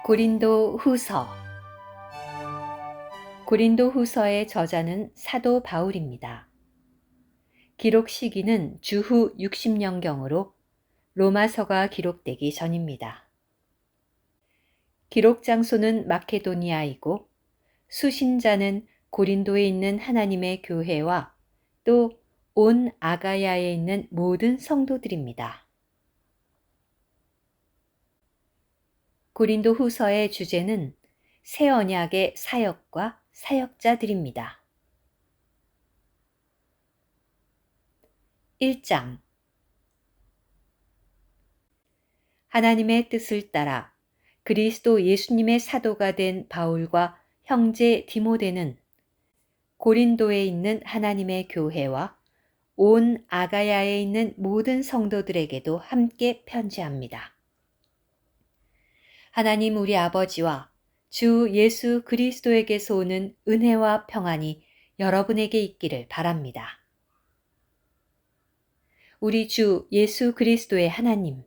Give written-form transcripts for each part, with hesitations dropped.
고린도 후서 고린도 후서의 저자는 사도 바울입니다. 기록 시기는 주후 60년경으로 로마서가 기록되기 전입니다. 기록 장소는 마케도니아이고 수신자는 고린도에 있는 하나님의 교회와 또 온 아가야에 있는 모든 성도들입니다. 고린도 후서의 주제는 새 언약의 사역과 사역자들입니다. 1장 하나님의 뜻을 따라 그리스도 예수님의 사도가 된 바울과 형제 디모데는 고린도에 있는 하나님의 교회와 온 아가야에 있는 모든 성도들에게도 함께 편지합니다. 하나님 우리 아버지와 주 예수 그리스도에게서 오는 은혜와 평안이 여러분에게 있기를 바랍니다. 우리 주 예수 그리스도의 하나님,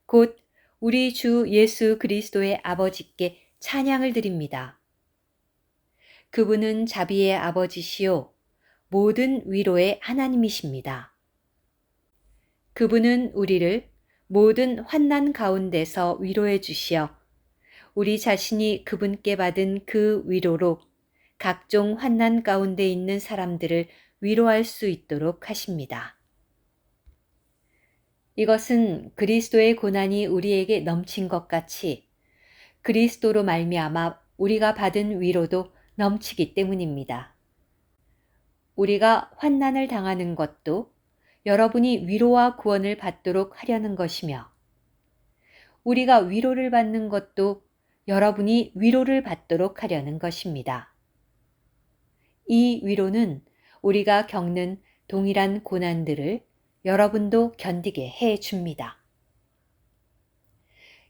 곧 우리 주 예수 그리스도의 아버지께 찬양을 드립니다. 그분은 자비의 아버지시요 모든 위로의 하나님이십니다. 그분은 우리를 모든 환난 가운데서 위로해 주시어 우리 자신이 그분께 받은 그 위로로 각종 환난 가운데 있는 사람들을 위로할 수 있도록 하십니다. 이것은 그리스도의 고난이 우리에게 넘친 것 같이 그리스도로 말미암아 우리가 받은 위로도 넘치기 때문입니다. 우리가 환난을 당하는 것도 여러분이 위로와 구원을 받도록 하려는 것이며 우리가 위로를 받는 것도 여러분이 위로를 받도록 하려는 것입니다. 이 위로는 우리가 겪는 동일한 고난들을 여러분도 견디게 해 줍니다.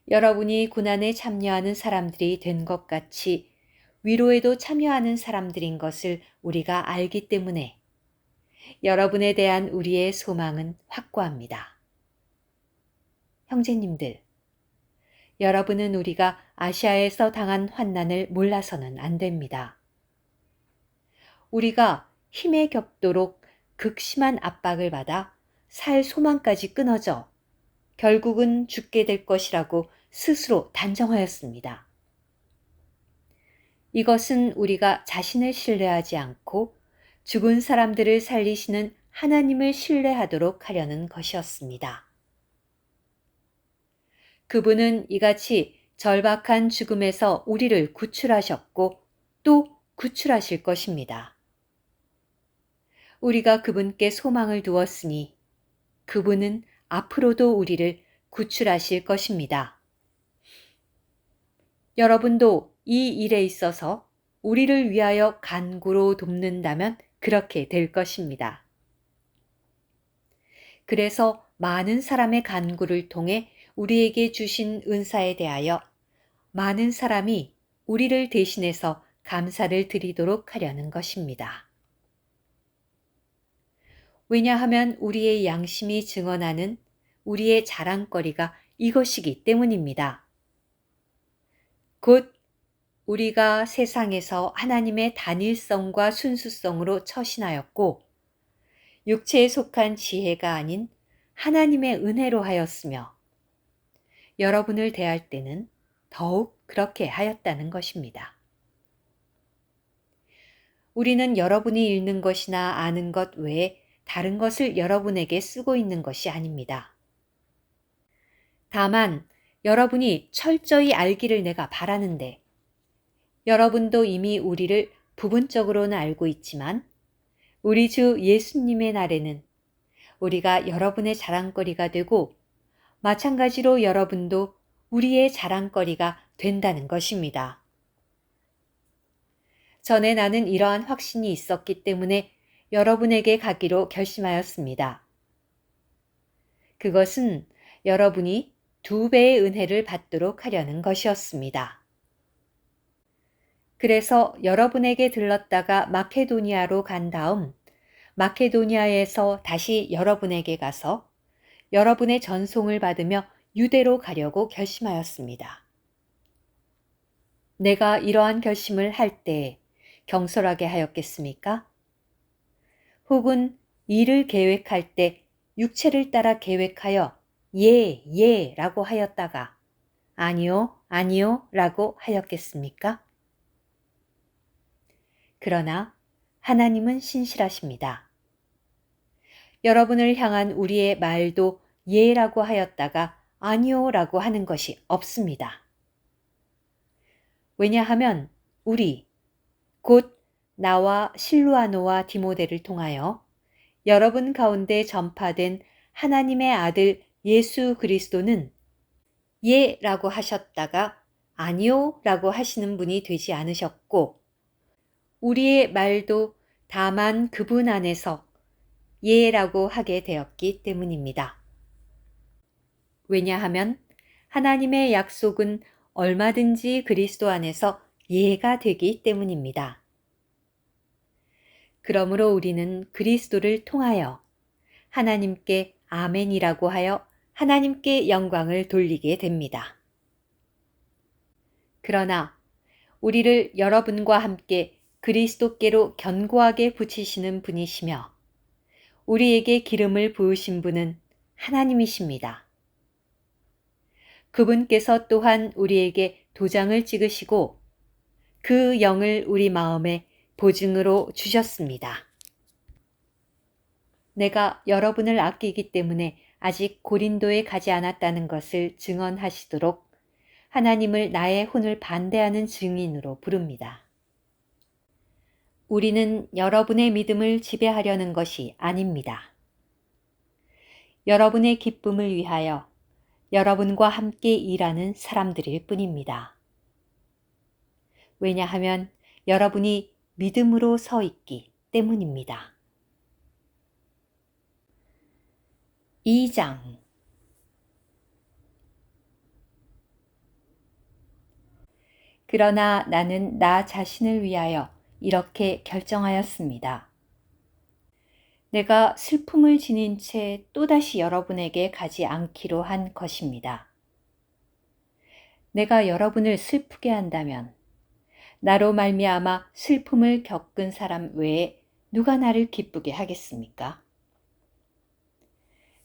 여러분이 고난에 참여하는 사람들이 된 것 같이 위로에도 참여하는 사람들인 것을 우리가 알기 때문에 여러분에 대한 우리의 소망은 확고합니다. 형제님들, 여러분은 우리가 아시아에서 당한 환난을 몰라서는 안 됩니다. 우리가 힘에 겹도록 극심한 압박을 받아 살 소망까지 끊어져 결국은 죽게 될 것이라고 스스로 단정하였습니다. 이것은 우리가 자신을 신뢰하지 않고 죽은 사람들을 살리시는 하나님을 신뢰하도록 하려는 것이었습니다. 그분은 이같이 절박한 죽음에서 우리를 구출하셨고 또 구출하실 것입니다. 우리가 그분께 소망을 두었으니 그분은 앞으로도 우리를 구출하실 것입니다. 여러분도 이 일에 있어서 우리를 위하여 간구로 돕는다면 그렇게 될 것입니다. 그래서 많은 사람의 간구를 통해 우리에게 주신 은사에 대하여 많은 사람이 우리를 대신해서 감사를 드리도록 하려는 것입니다. 왜냐하면 우리의 양심이 증언하는 우리의 자랑거리가 이것이기 때문입니다. 곧 우리가 세상에서 하나님의 단일성과 순수성으로 처신하였고 육체에 속한 지혜가 아닌 하나님의 은혜로 하였으며 여러분을 대할 때는 더욱 그렇게 하였다는 것입니다. 우리는 여러분이 읽는 것이나 아는 것 외에 다른 것을 여러분에게 쓰고 있는 것이 아닙니다. 다만 여러분이 철저히 알기를 내가 바라는데 여러분도 이미 우리를 부분적으로는 알고 있지만 우리 주 예수님의 날에는 우리가 여러분의 자랑거리가 되고 마찬가지로 여러분도 우리의 자랑거리가 된다는 것입니다. 전에 나는 이러한 확신이 있었기 때문에 여러분에게 가기로 결심하였습니다. 그것은 여러분이 2배의 은혜를 받도록 하려는 것이었습니다. 그래서 여러분에게 들렀다가 마케도니아로 간 다음 마케도니아에서 다시 여러분에게 가서 여러분의 전송을 받으며 유대로 가려고 결심하였습니다. 내가 이러한 결심을 할 때 경솔하게 하였겠습니까? 혹은 일을 계획할 때 육체를 따라 계획하여 예, 예 라고 하였다가 아니요, 아니요 라고 하였겠습니까? 그러나 하나님은 신실하십니다. 여러분을 향한 우리의 말도 예라고 하였다가 아니요라고 하는 것이 없습니다. 왜냐하면 우리, 곧 나와 실루아노와 디모데를 통하여 여러분 가운데 전파된 하나님의 아들 예수 그리스도는 예라고 하셨다가 아니요라고 하시는 분이 되지 않으셨고, 우리의 말도 다만 그분 안에서 예라고 하게 되었기 때문입니다. 왜냐하면 하나님의 약속은 얼마든지 그리스도 안에서 예가 되기 때문입니다. 그러므로 우리는 그리스도를 통하여 하나님께 아멘이라고 하여 하나님께 영광을 돌리게 됩니다. 그러나 우리를 여러분과 함께 그리스도께로 견고하게 붙이시는 분이시며 우리에게 기름을 부으신 분은 하나님이십니다. 그분께서 또한 우리에게 도장을 찍으시고 그 영을 우리 마음에 보증으로 주셨습니다. 내가 여러분을 아끼기 때문에 아직 고린도에 가지 않았다는 것을 증언하시도록 하나님을 나의 혼을 반대하는 증인으로 부릅니다. 우리는 여러분의 믿음을 지배하려는 것이 아닙니다. 여러분의 기쁨을 위하여 여러분과 함께 일하는 사람들일 뿐입니다. 왜냐하면 여러분이 믿음으로 서 있기 때문입니다. 2장 그러나 나는 나 자신을 위하여 이렇게 결정하였습니다. 내가 슬픔을 지닌 채 또다시 여러분에게 가지 않기로 한 것입니다. 내가 여러분을 슬프게 한다면 나로 말미암아 슬픔을 겪은 사람 외에 누가 나를 기쁘게 하겠습니까?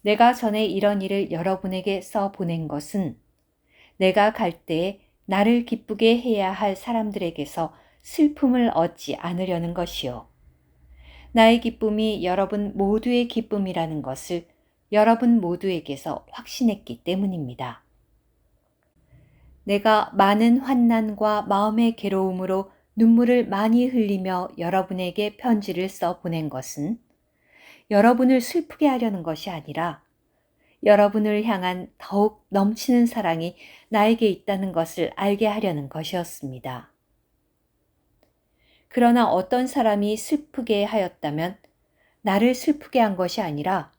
내가 전에 이런 일을 여러분에게 써 보낸 것은 내가 갈 때에 나를 기쁘게 해야 할 사람들에게서 슬픔을 얻지 않으려는 것이요. 나의 기쁨이 여러분 모두의 기쁨이라는 것을 여러분 모두에게서 확신했기 때문입니다. 내가 많은 환난과 마음의 괴로움으로 눈물을 많이 흘리며 여러분에게 편지를 써 보낸 것은 여러분을 슬프게 하려는 것이 아니라 여러분을 향한 더욱 넘치는 사랑이 나에게 있다는 것을 알게 하려는 것이었습니다. 그러나 어떤 사람이 슬프게 하였다면 나를 슬프게 한 것이 아니라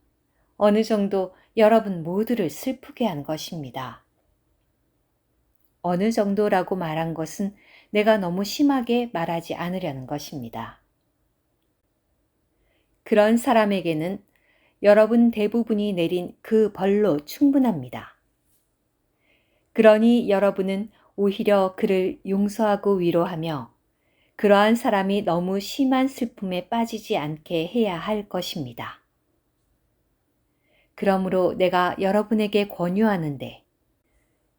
어느 정도 여러분 모두를 슬프게 한 것입니다. 어느 정도라고 말한 것은 내가 너무 심하게 말하지 않으려는 것입니다. 그런 사람에게는 여러분 대부분이 내린 그 벌로 충분합니다. 그러니 여러분은 오히려 그를 용서하고 위로하며 그러한 사람이 너무 심한 슬픔에 빠지지 않게 해야 할 것입니다. 그러므로 내가 여러분에게 권유하는데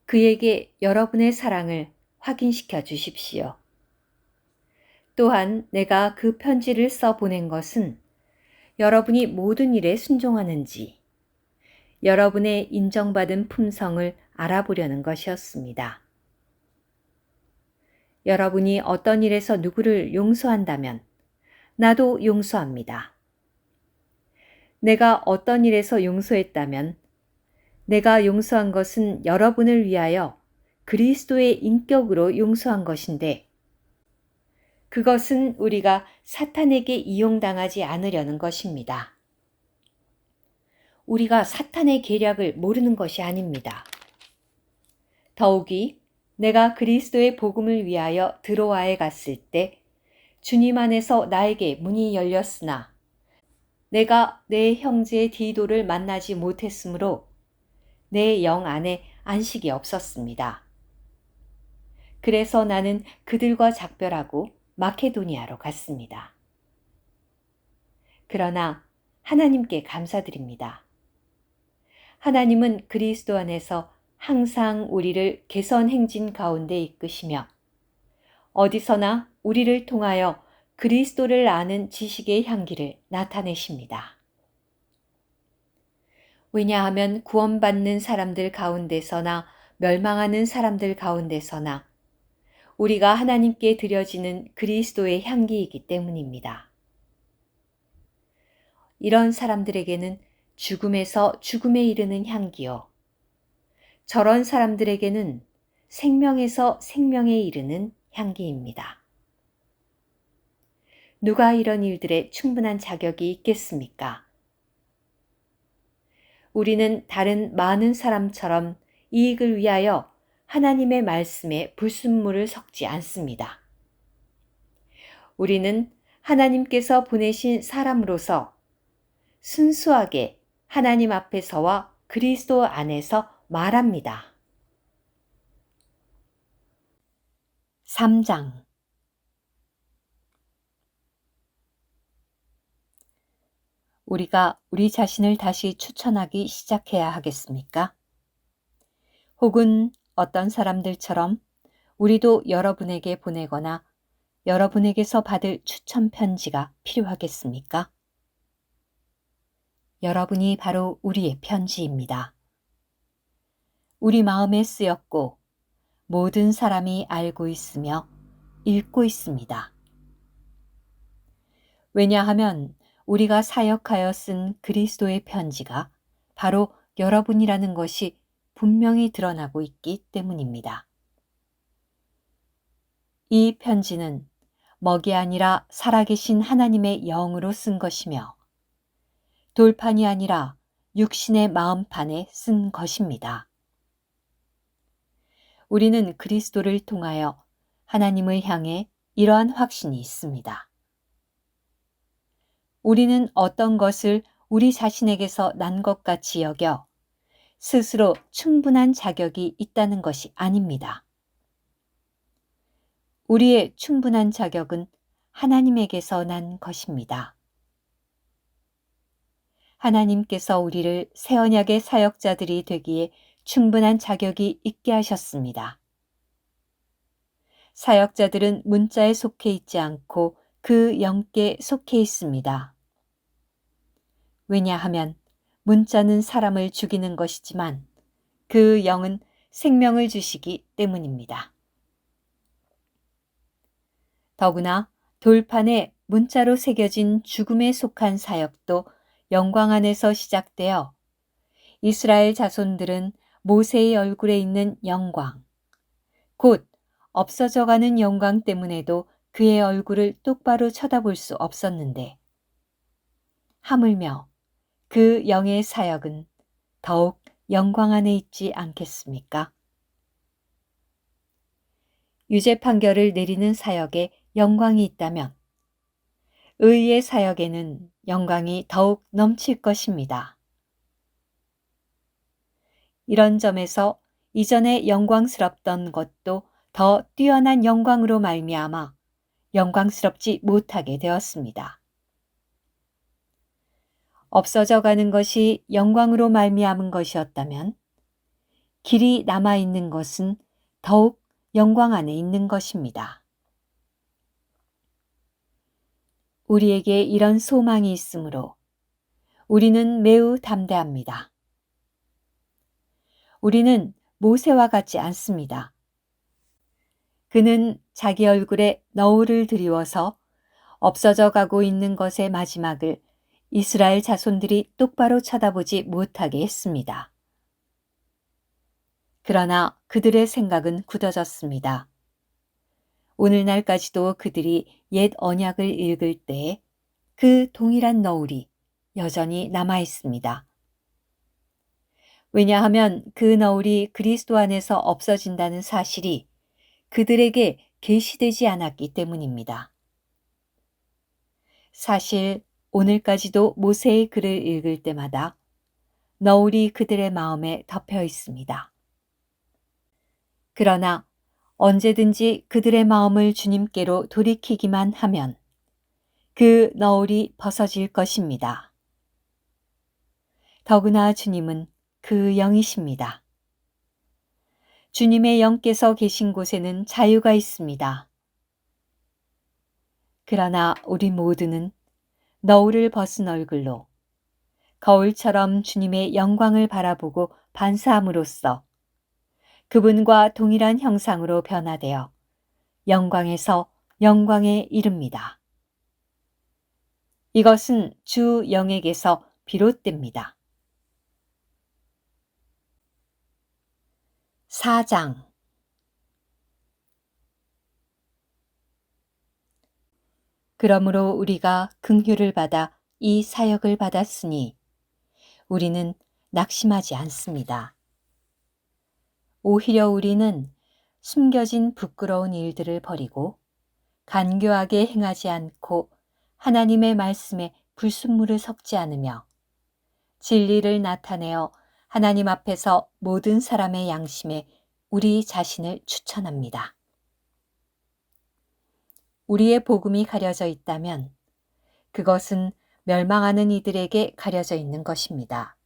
그에게 여러분의 사랑을 확인시켜 주십시오. 또한 내가 그 편지를 써 보낸 것은 여러분이 모든 일에 순종하는지 여러분의 인정받은 품성을 알아보려는 것이었습니다. 여러분이 어떤 일에서 누구를 용서한다면 나도 용서합니다. 내가 어떤 일에서 용서했다면 내가 용서한 것은 여러분을 위하여 그리스도의 인격으로 용서한 것인데 그것은 우리가 사탄에게 이용당하지 않으려는 것입니다. 우리가 사탄의 계략을 모르는 것이 아닙니다. 더욱이 내가 그리스도의 복음을 위하여 드로아에 갔을 때 주님 안에서 나에게 문이 열렸으나 내가 내 형제 디도를 만나지 못했으므로 내 영 안에 안식이 없었습니다. 그래서 나는 그들과 작별하고 마케도니아로 갔습니다. 그러나 하나님께 감사드립니다. 하나님은 그리스도 안에서 항상 우리를 개선 행진 가운데 이끄시며 어디서나 우리를 통하여 그리스도를 아는 지식의 향기를 나타내십니다. 왜냐하면 구원받는 사람들 가운데서나 멸망하는 사람들 가운데서나 우리가 하나님께 드려지는 그리스도의 향기이기 때문입니다. 이런 사람들에게는 죽음에서 죽음에 이르는 향기요. 저런 사람들에게는 생명에서 생명에 이르는 향기입니다. 누가 이런 일들에 충분한 자격이 있겠습니까? 우리는 다른 많은 사람처럼 이익을 위하여 하나님의 말씀에 불순물을 섞지 않습니다. 우리는 하나님께서 보내신 사람으로서 순수하게 하나님 앞에서와 그리스도 안에서 말합니다. 3장 우리가 우리 자신을 다시 추천하기 시작해야 하겠습니까? 혹은 어떤 사람들처럼 우리도 여러분에게 보내거나 여러분에게서 받을 추천 편지가 필요하겠습니까? 여러분이 바로 우리의 편지입니다. 우리 마음에 쓰였고 모든 사람이 알고 있으며 읽고 있습니다. 왜냐하면 우리가 사역하여 쓴 그리스도의 편지가 바로 여러분이라는 것이 분명히 드러나고 있기 때문입니다. 이 편지는 먹이 아니라 살아계신 하나님의 영으로 쓴 것이며 돌판이 아니라 육신의 마음판에 쓴 것입니다. 우리는 그리스도를 통하여 하나님을 향해 이러한 확신이 있습니다. 우리는 어떤 것을 우리 자신에게서 난 것 같이 여겨 스스로 충분한 자격이 있다는 것이 아닙니다. 우리의 충분한 자격은 하나님에게서 난 것입니다. 하나님께서 우리를 새 언약의 사역자들이 되기에 충분한 자격이 있게 하셨습니다. 사역자들은 문자에 속해 있지 않고 그 영께 속해 있습니다. 왜냐하면 문자는 사람을 죽이는 것이지만 그 영은 생명을 주시기 때문입니다. 더구나 돌판에 문자로 새겨진 죽음에 속한 사역도 영광 안에서 시작되어 이스라엘 자손들은 모세의 얼굴에 있는 영광, 곧 없어져가는 영광 때문에도 그의 얼굴을 똑바로 쳐다볼 수 없었는데 하물며 그 영의 사역은 더욱 영광 안에 있지 않겠습니까? 유죄 판결을 내리는 사역에 영광이 있다면 의의 사역에는 영광이 더욱 넘칠 것입니다. 이런 점에서 이전에 영광스럽던 것도 더 뛰어난 영광으로 말미암아 영광스럽지 못하게 되었습니다. 없어져 가는 것이 영광으로 말미암은 것이었다면 길이 남아있는 것은 더욱 영광 안에 있는 것입니다. 우리에게 이런 소망이 있으므로 우리는 매우 담대합니다. 우리는 모세와 같지 않습니다. 그는 자기 얼굴에 너울을 드리워서 없어져 가고 있는 것의 마지막을 이스라엘 자손들이 똑바로 쳐다보지 못하게 했습니다. 그러나 그들의 생각은 굳어졌습니다. 오늘날까지도 그들이 옛 언약을 읽을 때 그 동일한 너울이 여전히 남아 있습니다. 왜냐하면 그 너울이 그리스도 안에서 없어진다는 사실이 그들에게 계시되지 않았기 때문입니다. 사실 오늘까지도 모세의 글을 읽을 때마다 너울이 그들의 마음에 덮여 있습니다. 그러나 언제든지 그들의 마음을 주님께로 돌이키기만 하면 그 너울이 벗어질 것입니다. 더구나 주님은 그 영이십니다. 주님의 영께서 계신 곳에는 자유가 있습니다. 그러나 우리 모두는 너울을 벗은 얼굴로 거울처럼 주님의 영광을 바라보고 반사함으로써 그분과 동일한 형상으로 변화되어 영광에서 영광에 이릅니다. 이것은 주 영에게서 비롯됩니다. 4장 그러므로 우리가 긍휼을 받아 이 사역을 받았으니 우리는 낙심하지 않습니다. 오히려 우리는 숨겨진 부끄러운 일들을 버리고 간교하게 행하지 않고 하나님의 말씀에 불순물을 섞지 않으며 진리를 나타내어 하나님 앞에서 모든 사람의 양심에 우리 자신을 추천합니다. 우리의 복음이 가려져 있다면 그것은 멸망하는 이들에게 가려져 있는 것입니다.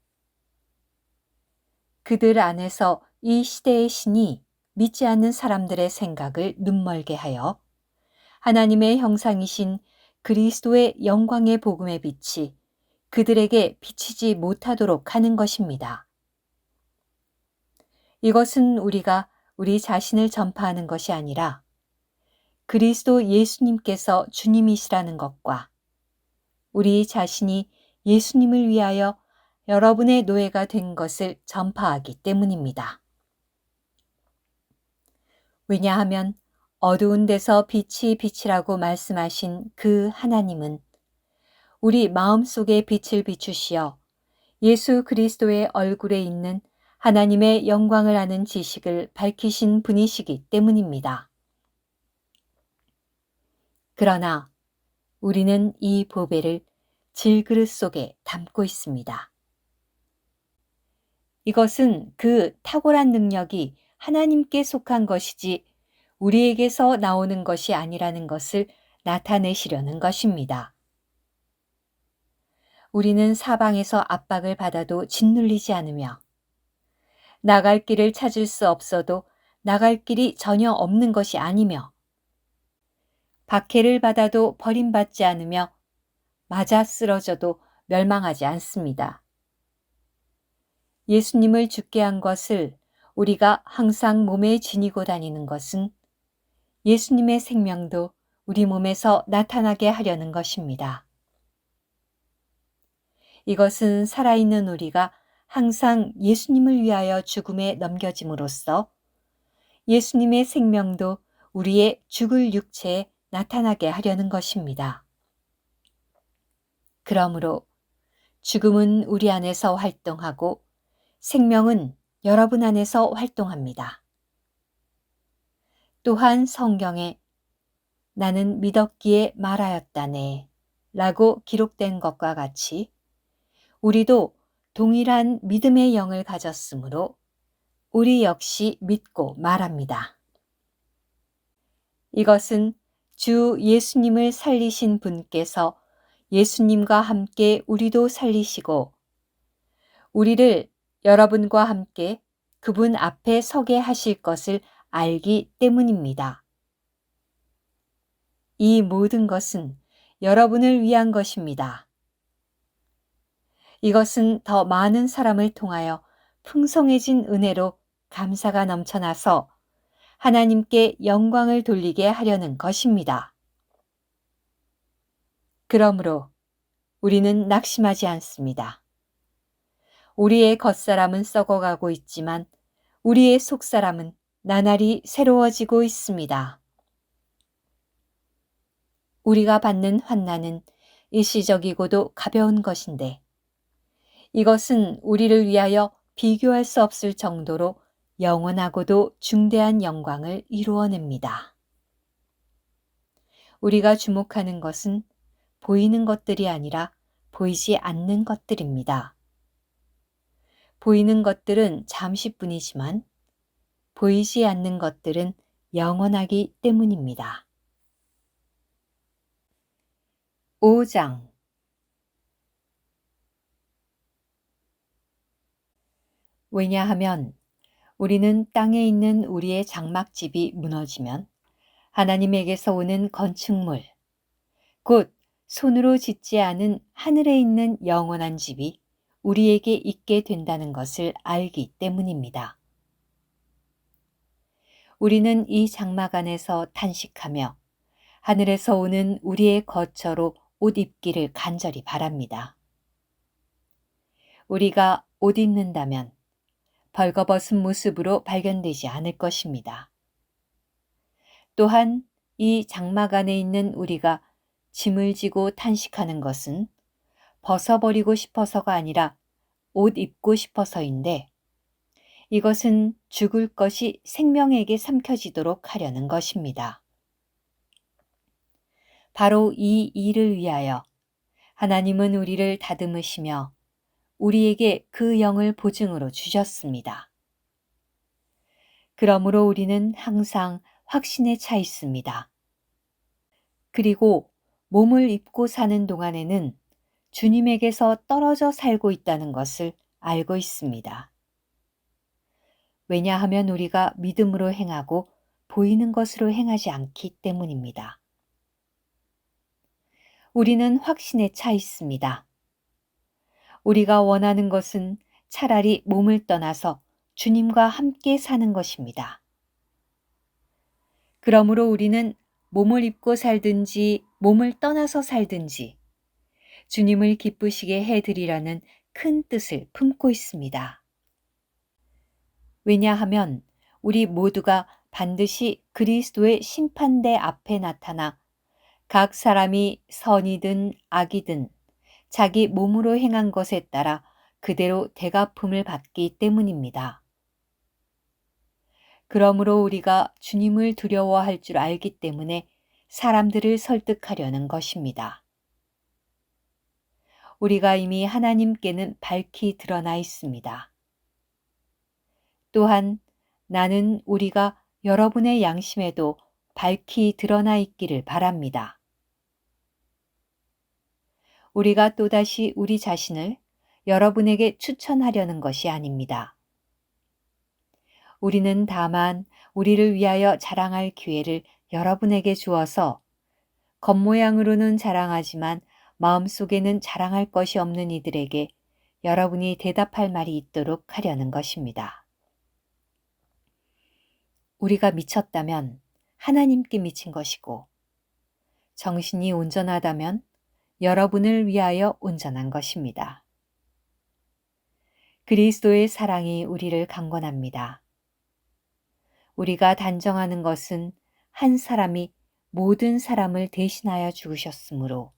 그들 안에서 이 시대의 신이 믿지 않는 사람들의 생각을 눈멀게 하여 하나님의 형상이신 그리스도의 영광의 복음의 빛이 그들에게 비치지 못하도록 하는 것입니다. 이것은 우리가 우리 자신을 전파하는 것이 아니라 그리스도 예수님께서 주님이시라는 것과 우리 자신이 예수님을 위하여 여러분의 노예가 된 것을 전파하기 때문입니다. 왜냐하면 어두운 데서 빛이 빛이라고 말씀하신 그 하나님은 우리 마음속에 빛을 비추시어 예수 그리스도의 얼굴에 있는 하나님의 영광을 아는 지식을 밝히신 분이시기 때문입니다. 그러나 우리는 이 보배를 질그릇 속에 담고 있습니다. 이것은 그 탁월한 능력이 하나님께 속한 것이지 우리에게서 나오는 것이 아니라는 것을 나타내시려는 것입니다. 우리는 사방에서 압박을 받아도 짓눌리지 않으며 나갈 길을 찾을 수 없어도 나갈 길이 전혀 없는 것이 아니며 박해를 받아도 버림받지 않으며 맞아 쓰러져도 멸망하지 않습니다. 예수님을 죽게 한 것을 우리가 항상 몸에 지니고 다니는 것은 예수님의 생명도 우리 몸에서 나타나게 하려는 것입니다. 이것은 살아있는 우리가 항상 예수님을 위하여 죽음에 넘겨짐으로써 예수님의 생명도 우리의 죽을 육체에 나타나게 하려는 것입니다. 그러므로 죽음은 우리 안에서 활동하고 생명은 여러분 안에서 활동합니다. 또한 성경에 나는 믿었기에 말하였다네 라고 기록된 것과 같이 우리도 동일한 믿음의 영을 가졌으므로 우리 역시 믿고 말합니다. 이것은 주 예수님을 살리신 분께서 예수님과 함께 우리도 살리시고 우리를 여러분과 함께 그분 앞에 서게 하실 것을 알기 때문입니다. 이 모든 것은 여러분을 위한 것입니다. 이것은 더 많은 사람을 통하여 풍성해진 은혜로 감사가 넘쳐나서 하나님께 영광을 돌리게 하려는 것입니다. 그러므로 우리는 낙심하지 않습니다. 우리의 겉사람은 썩어가고 있지만 우리의 속사람은 나날이 새로워지고 있습니다. 우리가 받는 환난은 일시적이고도 가벼운 것인데 이것은 우리를 위하여 비교할 수 없을 정도로 영원하고도 중대한 영광을 이루어냅니다. 우리가 주목하는 것은 보이는 것들이 아니라 보이지 않는 것들입니다. 보이는 것들은 잠시뿐이지만 보이지 않는 것들은 영원하기 때문입니다. 5장 왜냐하면 우리는 땅에 있는 우리의 장막집이 무너지면 하나님에게서 오는 건축물, 곧 손으로 짓지 않은 하늘에 있는 영원한 집이 우리에게 있게 된다는 것을 알기 때문입니다. 우리는 이 장막 안에서 탄식하며 하늘에서 오는 우리의 거처로 옷 입기를 간절히 바랍니다. 우리가 옷 입는다면 벌거벗은 모습으로 발견되지 않을 것입니다. 또한 이 장막 안에 있는 우리가 짐을 지고 탄식하는 것은 벗어버리고 싶어서가 아니라 옷 입고 싶어서인데 이것은 죽을 것이 생명에게 삼켜지도록 하려는 것입니다. 바로 이 일을 위하여 하나님은 우리를 다듬으시며 우리에게 그 영을 보증으로 주셨습니다. 그러므로 우리는 항상 확신에 차 있습니다. 그리고 몸을 입고 사는 동안에는 주님에게서 떨어져 살고 있다는 것을 알고 있습니다. 왜냐하면 우리가 믿음으로 행하고 보이는 것으로 행하지 않기 때문입니다. 우리는 확신에 차 있습니다. 우리가 원하는 것은 차라리 몸을 떠나서 주님과 함께 사는 것입니다. 그러므로 우리는 몸을 입고 살든지 몸을 떠나서 살든지 주님을 기쁘시게 해드리라는 큰 뜻을 품고 있습니다. 왜냐하면 우리 모두가 반드시 그리스도의 심판대 앞에 나타나 각 사람이 선이든 악이든 자기 몸으로 행한 것에 따라 그대로 대갚음을 받기 때문입니다. 그러므로 우리가 주님을 두려워할 줄 알기 때문에 사람들을 설득하려는 것입니다. 우리가 이미 하나님께는 밝히 드러나 있습니다. 또한 나는 우리가 여러분의 양심에도 밝히 드러나 있기를 바랍니다. 우리가 또다시 우리 자신을 여러분에게 추천하려는 것이 아닙니다. 우리는 다만 우리를 위하여 자랑할 기회를 여러분에게 주어서 겉모양으로는 자랑하지만 마음속에는 자랑할 것이 없는 이들에게 여러분이 대답할 말이 있도록 하려는 것입니다. 우리가 미쳤다면 하나님께 미친 것이고 정신이 온전하다면 여러분을 위하여 온전한 것입니다. 그리스도의 사랑이 우리를 강권합니다. 우리가 단정하는 것은 한 사람이 모든 사람을 대신하여 죽으셨으므로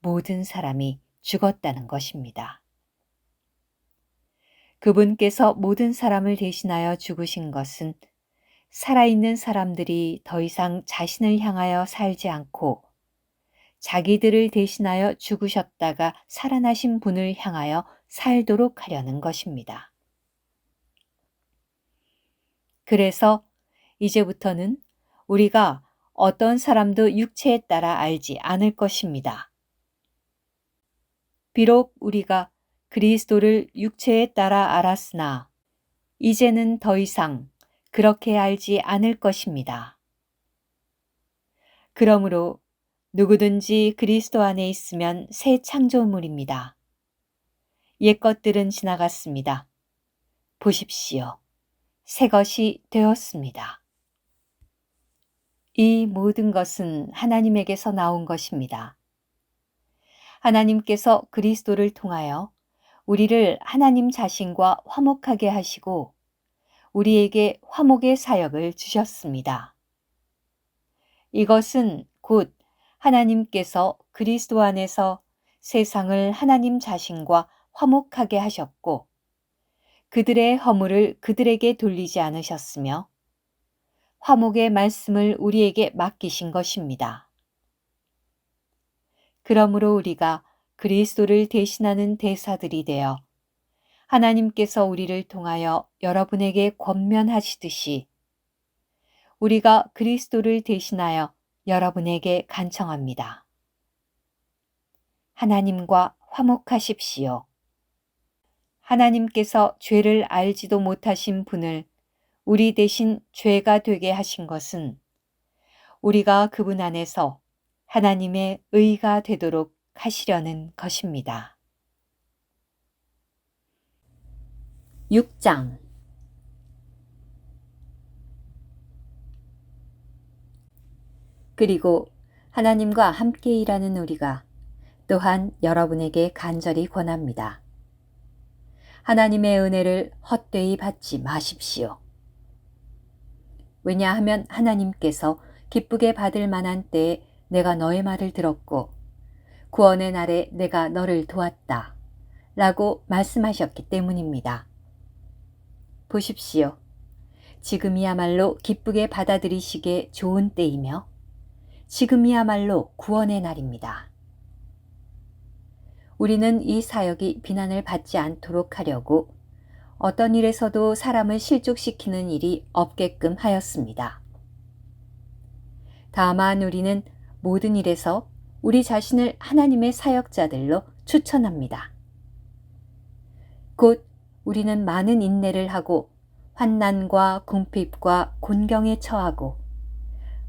모든 사람이 죽었다는 것입니다. 그분께서 모든 사람을 대신하여 죽으신 것은 살아있는 사람들이 더 이상 자신을 향하여 살지 않고 자기들을 대신하여 죽으셨다가 살아나신 분을 향하여 살도록 하려는 것입니다. 그래서 이제부터는 우리가 어떤 사람도 육체에 따라 알지 않을 것입니다. 비록 우리가 그리스도를 육체에 따라 알았으나 이제는 더 이상 그렇게 알지 않을 것입니다. 그러므로 누구든지 그리스도 안에 있으면 새 창조물입니다. 옛 것들은 지나갔습니다. 보십시오. 새 것이 되었습니다. 이 모든 것은 하나님에게서 나온 것입니다. 하나님께서 그리스도를 통하여 우리를 하나님 자신과 화목하게 하시고 우리에게 화목의 사역을 주셨습니다. 이것은 곧 하나님께서 그리스도 안에서 세상을 하나님 자신과 화목하게 하셨고 그들의 허물을 그들에게 돌리지 않으셨으며 화목의 말씀을 우리에게 맡기신 것입니다. 그러므로 우리가 그리스도를 대신하는 대사들이 되어 하나님께서 우리를 통하여 여러분에게 권면하시듯이 우리가 그리스도를 대신하여 여러분에게 간청합니다. 하나님과 화목하십시오. 하나님께서 죄를 알지도 못하신 분을 우리 대신 죄가 되게 하신 것은 우리가 그분 안에서 하나님의 의가 되도록 하시려는 것입니다. 6장 그리고 하나님과 함께 일하는 우리가 또한 여러분에게 간절히 권합니다. 하나님의 은혜를 헛되이 받지 마십시오. 왜냐하면 하나님께서 기쁘게 받을 만한 때에 내가 너의 말을 들었고 구원의 날에 내가 너를 도왔다 라고 말씀하셨기 때문입니다. 보십시오. 지금이야말로 기쁘게 받아들이시기에 좋은 때이며 지금이야말로 구원의 날입니다. 우리는 이 사역이 비난을 받지 않도록 하려고 어떤 일에서도 사람을 실족시키는 일이 없게끔 하였습니다. 다만 우리는 모든 일에서 우리 자신을 하나님의 사역자들로 추천합니다. 곧 우리는 많은 인내를 하고 환난과 궁핍과 곤경에 처하고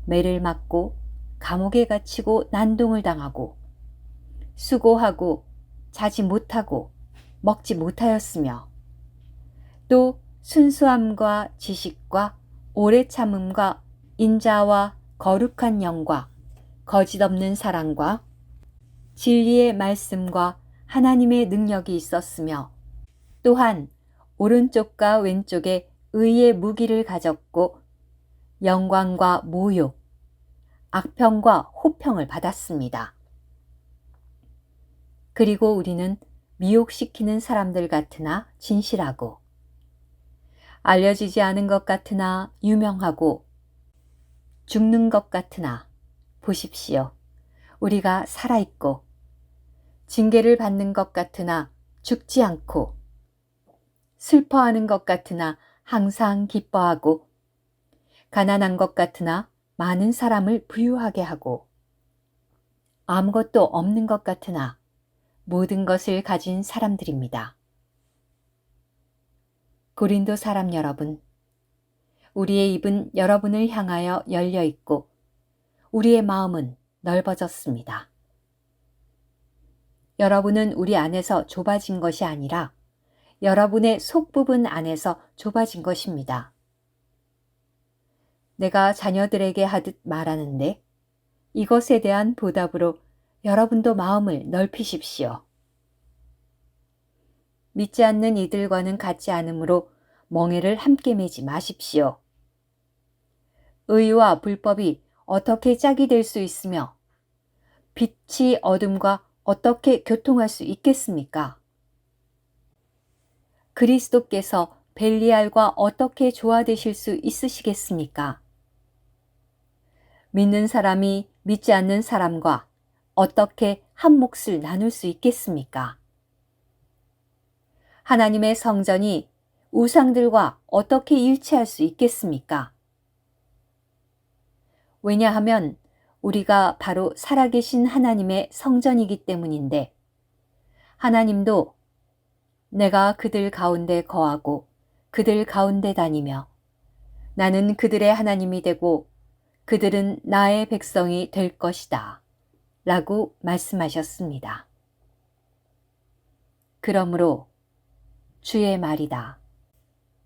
매를 맞고 감옥에 갇히고 난동을 당하고 수고하고 자지 못하고 먹지 못하였으며 또 순수함과 지식과 오래 참음과 인자와 거룩한 영과 거짓 없는 사랑과 진리의 말씀과 하나님의 능력이 있었으며 또한 오른쪽과 왼쪽에 의의 무기를 가졌고 영광과 모욕, 악평과 호평을 받았습니다. 그리고 우리는 미혹시키는 사람들 같으나 진실하고 알려지지 않은 것 같으나 유명하고 죽는 것 같으나 보십시오. 우리가 살아있고 징계를 받는 것 같으나 죽지 않고 슬퍼하는 것 같으나 항상 기뻐하고 가난한 것 같으나 많은 사람을 부유하게 하고 아무것도 없는 것 같으나 모든 것을 가진 사람들입니다. 고린도 사람 여러분, 우리의 입은 여러분을 향하여 열려 있고 우리의 마음은 넓어졌습니다. 여러분은 우리 안에서 좁아진 것이 아니라 여러분의 속부분 안에서 좁아진 것입니다. 내가 자녀들에게 하듯 말하는데 이것에 대한 보답으로 여러분도 마음을 넓히십시오. 믿지 않는 이들과는 같지 않으므로 멍에를 함께 매지 마십시오. 의와 불법이 어떻게 짝이 될 수 있으며 빛이 어둠과 어떻게 교통할 수 있겠습니까? 그리스도께서 벨리알과 어떻게 조화되실 수 있으시겠습니까? 믿는 사람이 믿지 않는 사람과 어떻게 한 몫을 나눌 수 있겠습니까? 하나님의 성전이 우상들과 어떻게 일치할 수 있겠습니까? 왜냐하면 우리가 바로 살아계신 하나님의 성전이기 때문인데 하나님도 내가 그들 가운데 거하고 그들 가운데 다니며 나는 그들의 하나님이 되고 그들은 나의 백성이 될 것이다 라고 말씀하셨습니다. 그러므로 주의 말이다.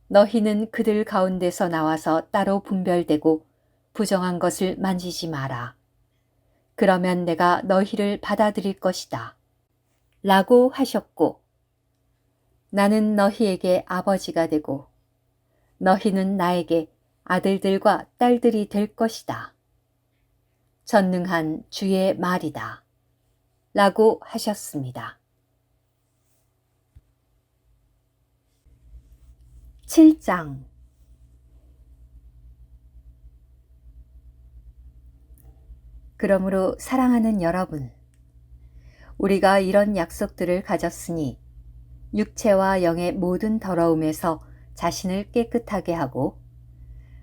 너희는 그들 가운데서 나와서 따로 분별되고 부정한 것을 만지지 마라. 그러면 내가 너희를 받아들일 것이다. 라고 하셨고 나는 너희에게 아버지가 되고 너희는 나에게 아들들과 딸들이 될 것이다. 전능한 주의 말이다. 라고 하셨습니다. 7장 그러므로 사랑하는 여러분, 우리가 이런 약속들을 가졌으니 육체와 영의 모든 더러움에서 자신을 깨끗하게 하고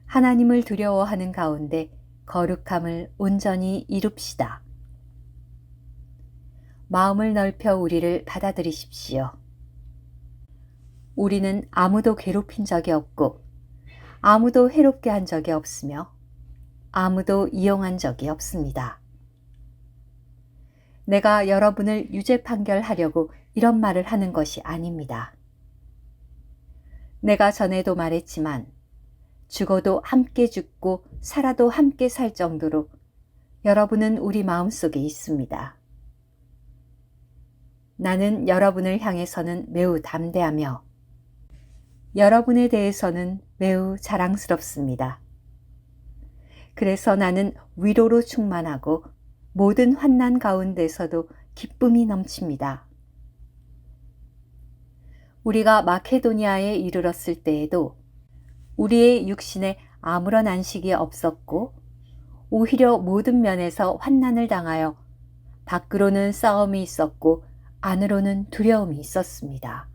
하나님을 두려워하는 가운데 거룩함을 온전히 이룹시다. 마음을 넓혀 우리를 받아들이십시오. 우리는 아무도 괴롭힌 적이 없고 아무도 해롭게 한 적이 없으며 아무도 이용한 적이 없습니다. 내가 여러분을 유죄 판결하려고 이런 말을 하는 것이 아닙니다. 내가 전에도 말했지만 죽어도 함께 죽고 살아도 함께 살 정도로 여러분은 우리 마음속에 있습니다. 나는 여러분을 향해서는 매우 담대하며 여러분에 대해서는 매우 자랑스럽습니다. 그래서 나는 위로로 충만하고 모든 환난 가운데서도 기쁨이 넘칩니다. 우리가 마케도니아에 이르렀을 때에도 우리의 육신에 아무런 안식이 없었고 오히려 모든 면에서 환난을 당하여 밖으로는 싸움이 있었고 안으로는 두려움이 있었습니다.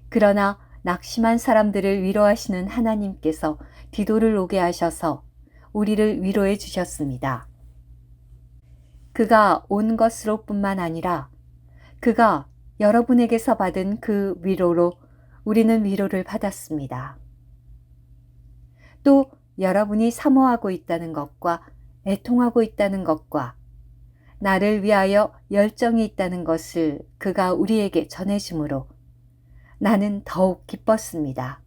그러나 낙심한 사람들을 위로하시는 하나님께서 디도를 오게 하셔서 우리를 위로해 주셨습니다. 그가 온 것으로 뿐만 아니라 그가 여러분에게서 받은 그 위로로 우리는 위로를 받았습니다. 또 여러분이 사모하고 있다는 것과 애통하고 있다는 것과 나를 위하여 열정이 있다는 것을 그가 우리에게 전해주므로 나는 더욱 기뻤습니다.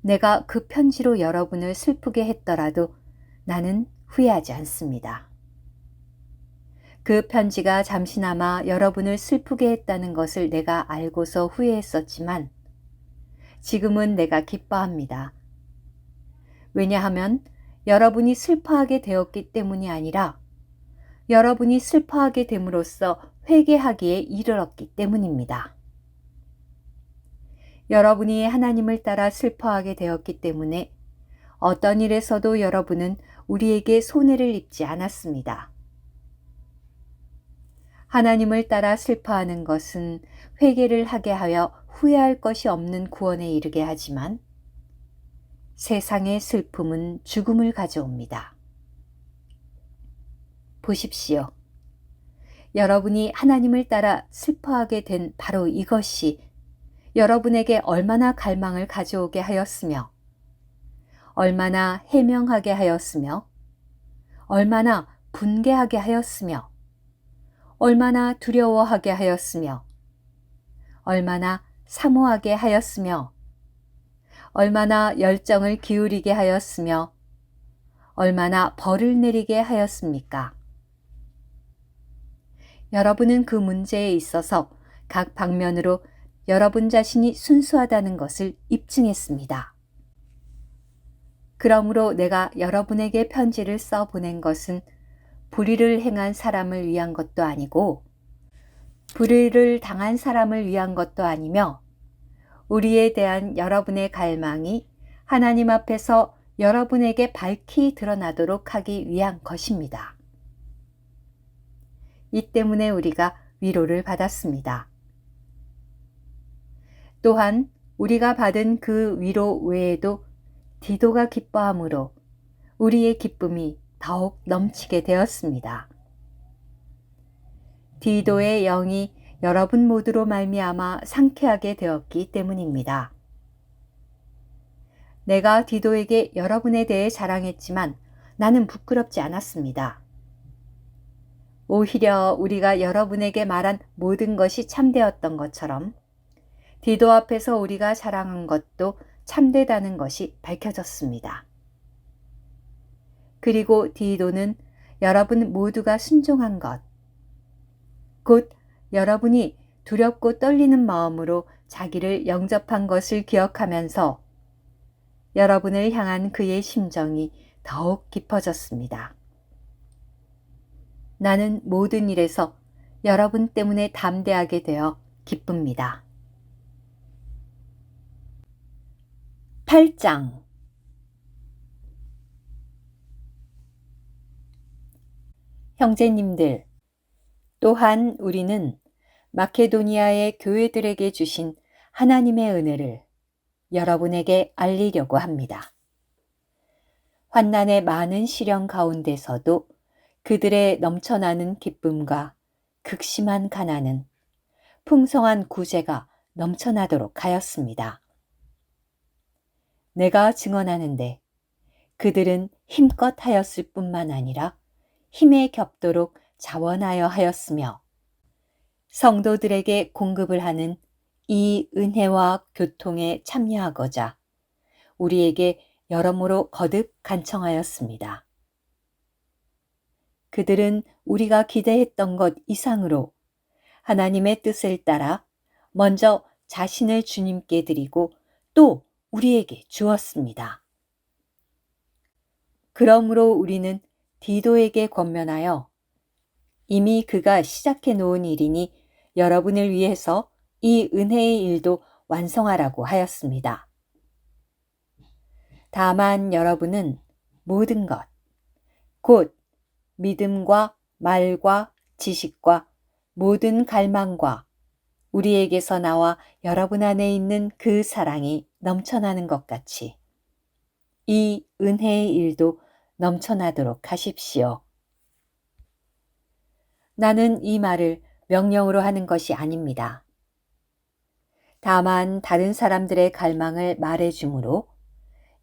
내가 그 편지로 여러분을 슬프게 했더라도 나는 후회하지 않습니다. 그 편지가 잠시나마 여러분을 슬프게 했다는 것을 내가 알고서 후회했었지만 지금은 내가 기뻐합니다. 왜냐하면 여러분이 슬퍼하게 되었기 때문이 아니라 여러분이 슬퍼하게 됨으로써 회개하기에 이르렀기 때문입니다. 여러분이 하나님을 따라 슬퍼하게 되었기 때문에 어떤 일에서도 여러분은 우리에게 손해를 입지 않았습니다. 하나님을 따라 슬퍼하는 것은 회개를 하게 하여 후회할 것이 없는 구원에 이르게 하지만 세상의 슬픔은 죽음을 가져옵니다. 보십시오. 여러분이 하나님을 따라 슬퍼하게 된 바로 이것이 여러분에게 얼마나 갈망을 가져오게 하였으며 얼마나 해명하게 하였으며 얼마나 분개하게 하였으며 얼마나 두려워하게 하였으며 얼마나 사모하게 하였으며 얼마나 열정을 기울이게 하였으며 얼마나 벌을 내리게 하였습니까? 여러분은 그 문제에 있어서 각 방면으로 여러분 자신이 순수하다는 것을 입증했습니다. 그러므로 내가 여러분에게 편지를 써 보낸 것은 불의를 행한 사람을 위한 것도 아니고 불의를 당한 사람을 위한 것도 아니며 우리에 대한 여러분의 갈망이 하나님 앞에서 여러분에게 밝히 드러나도록 하기 위한 것입니다. 이 때문에 우리가 위로를 받았습니다. 또한 우리가 받은 그 위로 외에도 디도가 기뻐함으로 우리의 기쁨이 더욱 넘치게 되었습니다. 디도의 영이 여러분 모두로 말미암아 상쾌하게 되었기 때문입니다. 내가 디도에게 여러분에 대해 자랑했지만 나는 부끄럽지 않았습니다. 오히려 우리가 여러분에게 말한 모든 것이 참되었던 것처럼 디도 앞에서 우리가 자랑한 것도 참되다는 것이 밝혀졌습니다. 그리고 디도는 여러분 모두가 순종한 것, 곧 여러분이 두렵고 떨리는 마음으로 자기를 영접한 것을 기억하면서 여러분을 향한 그의 심정이 더욱 깊어졌습니다. 나는 모든 일에서 여러분 때문에 담대하게 되어 기쁩니다. 8장 형제님들, 또한 우리는 마케도니아의 교회들에게 주신 하나님의 은혜를 여러분에게 알리려고 합니다. 환난의 많은 시련 가운데서도 그들의 넘쳐나는 기쁨과 극심한 가난은 풍성한 구제가 넘쳐나도록 하였습니다. 내가 증언하는데 그들은 힘껏 하였을 뿐만 아니라 힘에 겹도록 자원하여 하였으며 성도들에게 공급을 하는 이 은혜와 교통에 참여하고자 우리에게 여러모로 거듭 간청하였습니다. 그들은 우리가 기대했던 것 이상으로 하나님의 뜻을 따라 먼저 자신을 주님께 드리고 또 우리에게 주었습니다. 그러므로 우리는 디도에게 권면하여 이미 그가 시작해 놓은 일이니 여러분을 위해서 이 은혜의 일도 완성하라고 하였습니다. 다만 여러분은 모든 것, 곧 믿음과 말과 지식과 모든 갈망과 우리에게서 나와 여러분 안에 있는 그 사랑이 넘쳐나는 것 같이 이 은혜의 일도 넘쳐나도록 하십시오. 나는 이 말을 명령으로 하는 것이 아닙니다. 다만 다른 사람들의 갈망을 말해주므로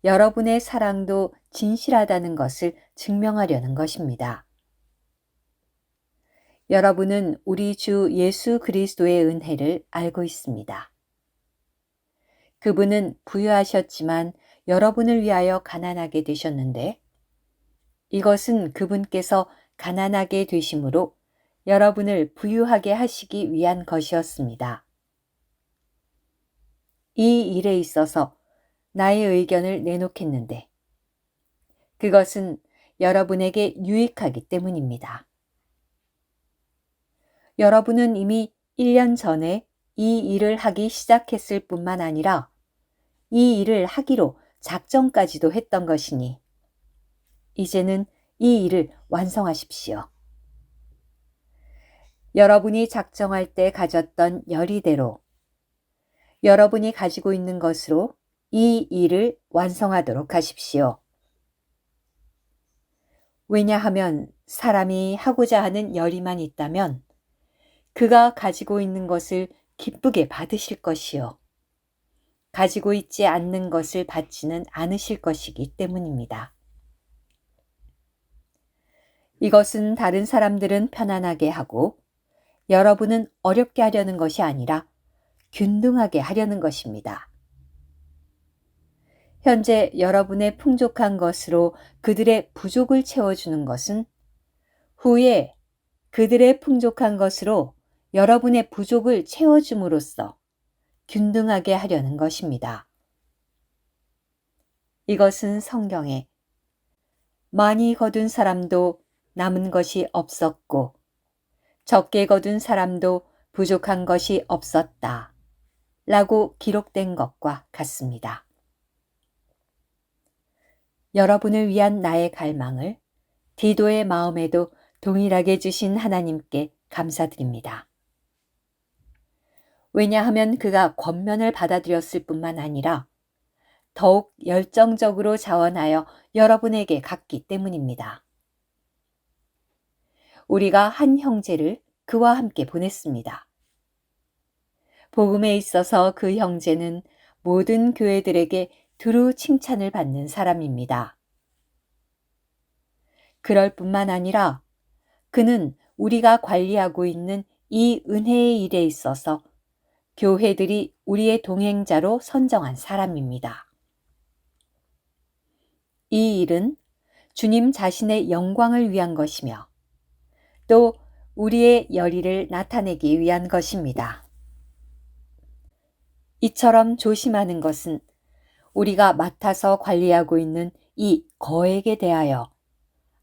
여러분의 사랑도 진실하다는 것을 증명하려는 것입니다. 여러분은 우리 주 예수 그리스도의 은혜를 알고 있습니다. 그분은 부유하셨지만 여러분을 위하여 가난하게 되셨는데 이것은 그분께서 가난하게 되심으로 여러분을 부유하게 하시기 위한 것이었습니다. 이 일에 있어서 나의 의견을 내놓겠는데 그것은 여러분에게 유익하기 때문입니다. 여러분은 이미 1년 전에 이 일을 하기 시작했을 뿐만 아니라 이 일을 하기로 작정까지도 했던 것이니 이제는 이 일을 완성하십시오. 여러분이 작정할 때 가졌던 열의대로 여러분이 가지고 있는 것으로 이 일을 완성하도록 하십시오. 왜냐하면 사람이 하고자 하는 열의만 있다면 그가 가지고 있는 것을 기쁘게 받으실 것이요. 가지고 있지 않는 것을 받지는 않으실 것이기 때문입니다. 이것은 다른 사람들은 편안하게 하고 여러분은 어렵게 하려는 것이 아니라 균등하게 하려는 것입니다. 현재 여러분의 풍족한 것으로 그들의 부족을 채워주는 것은 후에 그들의 풍족한 것으로 여러분의 부족을 채워줌으로써 균등하게 하려는 것입니다. 이것은 성경에 많이 거둔 사람도 남은 것이 없었고 적게 거둔 사람도 부족한 것이 없었다 라고 기록된 것과 같습니다. 여러분을 위한 나의 갈망을 디도의 마음에도 동일하게 주신 하나님께 감사드립니다. 왜냐하면 그가 권면을 받아들였을 뿐만 아니라 더욱 열정적으로 자원하여 여러분에게 갔기 때문입니다. 우리가 한 형제를 그와 함께 보냈습니다. 복음에 있어서 그 형제는 모든 교회들에게 두루 칭찬을 받는 사람입니다. 그럴 뿐만 아니라 그는 우리가 관리하고 있는 이 은혜의 일에 있어서 교회들이 우리의 동행자로 선정한 사람입니다. 이 일은 주님 자신의 영광을 위한 것이며 또 우리의 열의를 나타내기 위한 것입니다. 이처럼 조심하는 것은 우리가 맡아서 관리하고 있는 이 거액에 대하여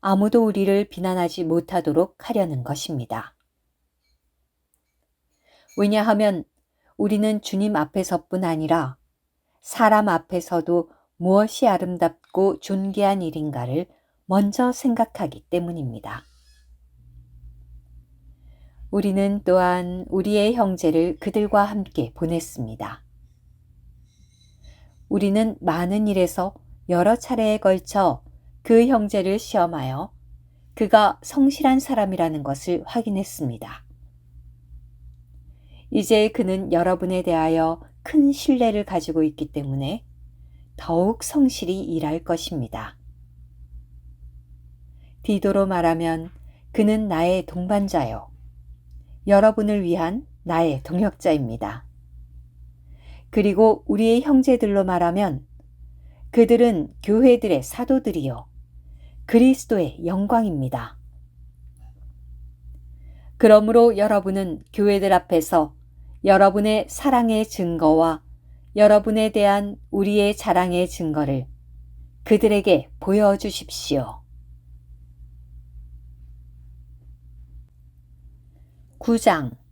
아무도 우리를 비난하지 못하도록 하려는 것입니다. 왜냐하면 우리는 주님 앞에서뿐 아니라 사람 앞에서도 무엇이 아름답고 존귀한 일인가를 먼저 생각하기 때문입니다. 우리는 또한 우리의 형제를 그들과 함께 보냈습니다. 우리는 많은 일에서 여러 차례에 걸쳐 그 형제를 시험하여 그가 성실한 사람이라는 것을 확인했습니다. 이제 그는 여러분에 대하여 큰 신뢰를 가지고 있기 때문에 더욱 성실히 일할 것입니다. 디도로 말하면 그는 나의 동반자요. 여러분을 위한 나의 동역자입니다. 그리고 우리의 형제들로 말하면 그들은 교회들의 사도들이요. 그리스도의 영광입니다. 그러므로 여러분은 교회들 앞에서 여러분의 사랑의 증거와 여러분에 대한 우리의 자랑의 증거를 그들에게 보여주십시오. 9장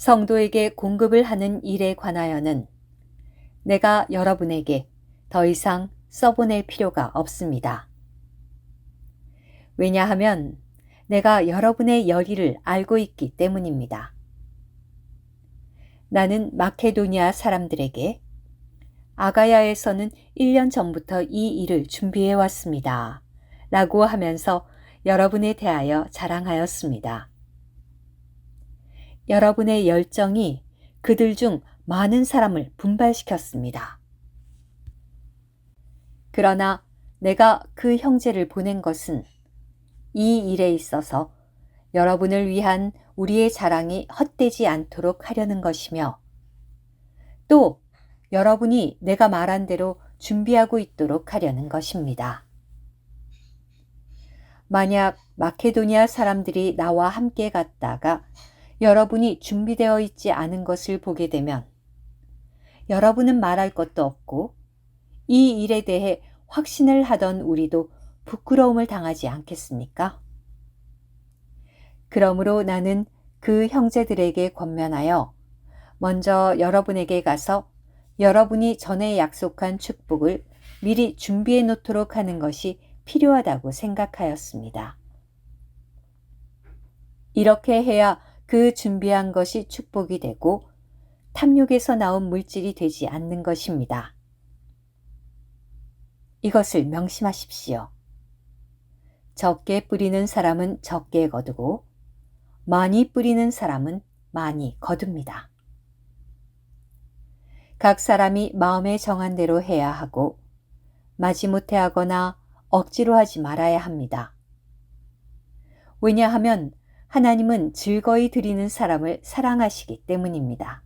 성도에게 공급을 하는 일에 관하여는 내가 여러분에게 더 이상 써보낼 필요가 없습니다. 왜냐하면 내가 여러분의 열의를 알고 있기 때문입니다. 나는 마케도니아 사람들에게 아가야에서는 1년 전부터 이 일을 준비해 왔습니다. 라고 하면서 여러분에 대하여 자랑하였습니다. 여러분의 열정이 그들 중 많은 사람을 분발시켰습니다. 그러나 내가 그 형제를 보낸 것은 이 일에 있어서 여러분을 위한 우리의 자랑이 헛되지 않도록 하려는 것이며 또 여러분이 내가 말한 대로 준비하고 있도록 하려는 것입니다. 만약 마케도니아 사람들이 나와 함께 갔다가 여러분이 준비되어 있지 않은 것을 보게 되면 여러분은 말할 것도 없고 이 일에 대해 확신을 하던 우리도 부끄러움을 당하지 않겠습니까? 그러므로 나는 그 형제들에게 권면하여 먼저 여러분에게 가서 여러분이 전에 약속한 축복을 미리 준비해 놓도록 하는 것이 필요하다고 생각하였습니다. 이렇게 해야 그 준비한 것이 축복이 되고 탐욕에서 나온 물질이 되지 않는 것입니다. 이것을 명심하십시오. 적게 뿌리는 사람은 적게 거두고 많이 뿌리는 사람은 많이 거둡니다. 각 사람이 마음에 정한 대로 해야 하고 마지못해 하거나 억지로 하지 말아야 합니다. 왜냐하면 하나님은 즐거이 드리는 사람을 사랑하시기 때문입니다.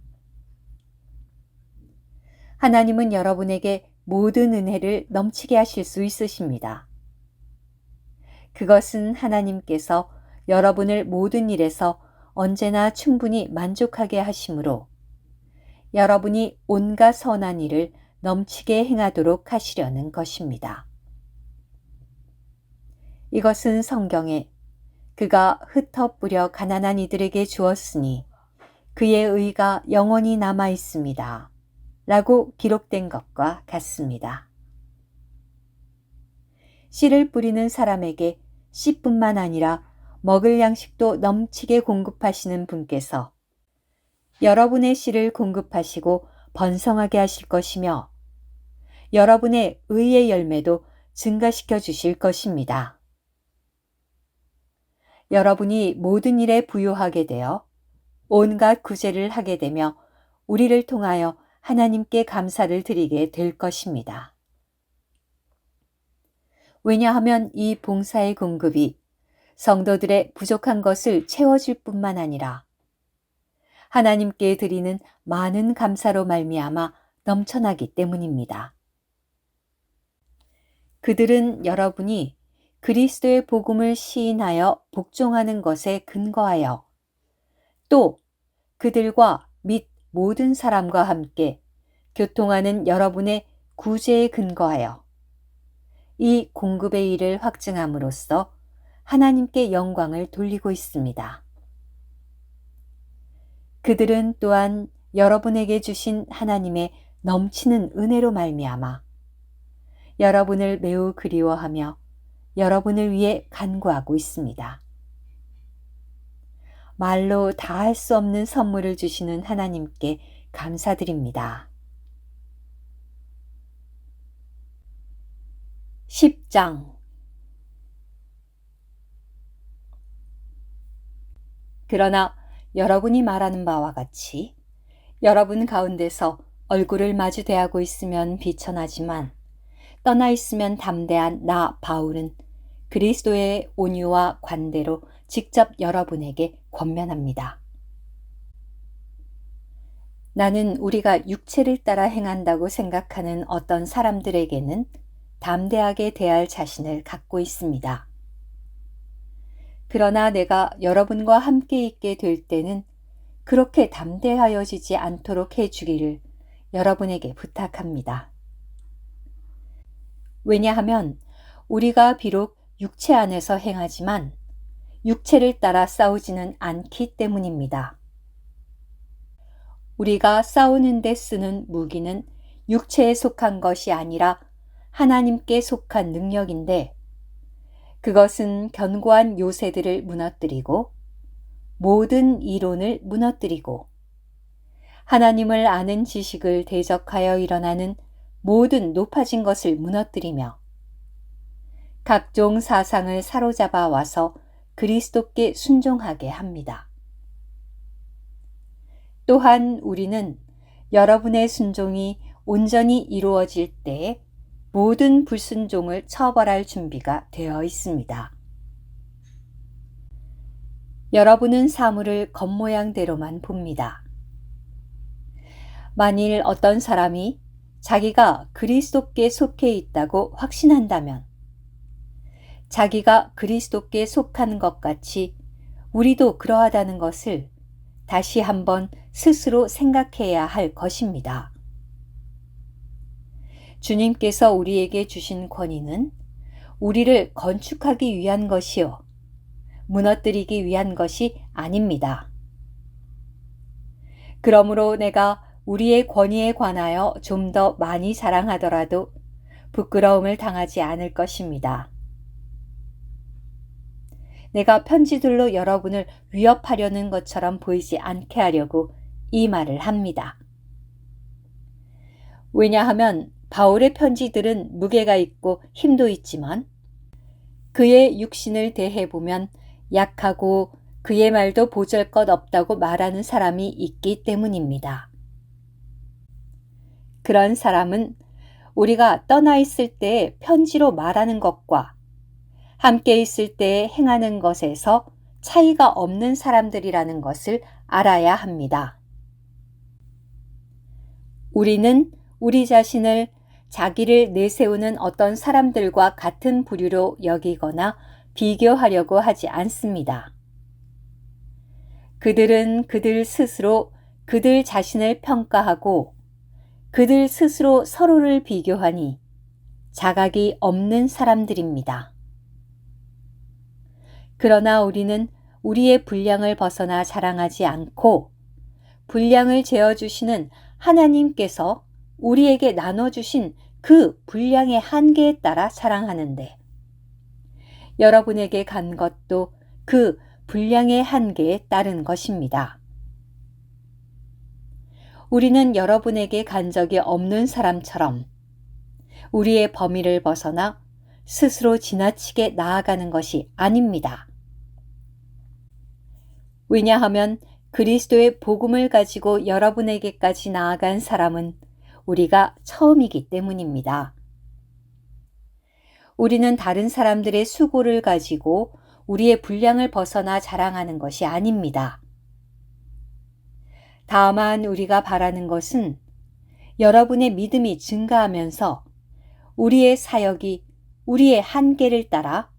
하나님은 여러분에게 모든 은혜를 넘치게 하실 수 있으십니다. 그것은 하나님께서 여러분을 모든 일에서 언제나 충분히 만족하게 하심으로 여러분이 온갖 선한 일을 넘치게 행하도록 하시려는 것입니다. 이것은 성경에 그가 흩어 뿌려 가난한 이들에게 주었으니 그의 의가 영원히 남아 있습니다. 라고 기록된 것과 같습니다. 씨를 뿌리는 사람에게 씨뿐만 아니라 먹을 양식도 넘치게 공급하시는 분께서 여러분의 씨를 공급하시고 번성하게 하실 것이며 여러분의 의의 열매도 증가시켜 주실 것입니다. 여러분이 모든 일에 부유하게 되어 온갖 구제를 하게 되며 우리를 통하여 하나님께 감사를 드리게 될 것입니다. 왜냐하면 이 봉사의 공급이 성도들의 부족한 것을 채워줄 뿐만 아니라 하나님께 드리는 많은 감사로 말미암아 넘쳐나기 때문입니다. 그들은 여러분이 그리스도의 복음을 시인하여 복종하는 것에 근거하여 또 그들과 및 모든 사람과 함께 교통하는 여러분의 구제에 근거하여 이 공급의 일을 확증함으로써 하나님께 영광을 돌리고 있습니다. 그들은 또한 여러분에게 주신 하나님의 넘치는 은혜로 말미암아 여러분을 매우 그리워하며 여러분을 위해 간구하고 있습니다. 말로 다 할 수 없는 선물을 주시는 하나님께 감사드립니다. 10장. 그러나 여러분이 말하는 바와 같이 여러분 가운데서 얼굴을 마주 대하고 있으면 비천하지만 떠나 있으면 담대한 나 바울은 그리스도의 온유와 관대로 직접 여러분에게 권면합니다. 나는 우리가 육체를 따라 행한다고 생각하는 어떤 사람들에게는 담대하게 대할 자신을 갖고 있습니다. 그러나 내가 여러분과 함께 있게 될 때는 그렇게 담대하여지지 않도록 해주기를 여러분에게 부탁합니다. 왜냐하면 우리가 비록 육체 안에서 행하지만 육체를 따라 싸우지는 않기 때문입니다. 우리가 싸우는 데 쓰는 무기는 육체에 속한 것이 아니라 하나님께 속한 능력인데 그것은 견고한 요새들을 무너뜨리고 모든 이론을 무너뜨리고 하나님을 아는 지식을 대적하여 일어나는 모든 높아진 것을 무너뜨리며 각종 사상을 사로잡아 와서 그리스도께 순종하게 합니다. 또한 우리는 여러분의 순종이 온전히 이루어질 때 모든 불순종을 처벌할 준비가 되어 있습니다. 여러분은 사물을 겉모양대로만 봅니다. 만일 어떤 사람이 자기가 그리스도께 속해 있다고 확신한다면 자기가 그리스도께 속한 것 같이 우리도 그러하다는 것을 다시 한번 스스로 생각해야 할 것입니다. 주님께서 우리에게 주신 권위는 우리를 건축하기 위한 것이요, 무너뜨리기 위한 것이 아닙니다. 그러므로 내가 우리의 권위에 관하여 좀 더 많이 자랑하더라도 부끄러움을 당하지 않을 것입니다. 내가 편지들로 여러분을 위협하려는 것처럼 보이지 않게 하려고 이 말을 합니다. 왜냐하면 바울의 편지들은 무게가 있고 힘도 있지만 그의 육신을 대해보면 약하고 그의 말도 보잘것 없다고 말하는 사람이 있기 때문입니다. 그런 사람은 우리가 떠나 있을 때 편지로 말하는 것과 함께 있을 때 행하는 것에서 차이가 없는 사람들이라는 것을 알아야 합니다. 우리는 우리 자신을 자기를 내세우는 어떤 사람들과 같은 부류로 여기거나 비교하려고 하지 않습니다. 그들은 그들 스스로 그들 자신을 평가하고 그들 스스로 서로를 비교하니 자각이 없는 사람들입니다. 그러나 우리는 우리의 분량을 벗어나 자랑하지 않고 분량을 재어주시는 하나님께서 우리에게 나눠주신 그 분량의 한계에 따라 자랑하는데 여러분에게 간 것도 그 분량의 한계에 따른 것입니다. 우리는 여러분에게 간 적이 없는 사람처럼 우리의 범위를 벗어나 스스로 지나치게 나아가는 것이 아닙니다. 왜냐하면 그리스도의 복음을 가지고 여러분에게까지 나아간 사람은 우리가 처음이기 때문입니다. 우리는 다른 사람들의 수고를 가지고 우리의 분량을 벗어나 자랑하는 것이 아닙니다. 다만 우리가 바라는 것은 여러분의 믿음이 증가하면서 우리의 사역이 우리의 한계를 따라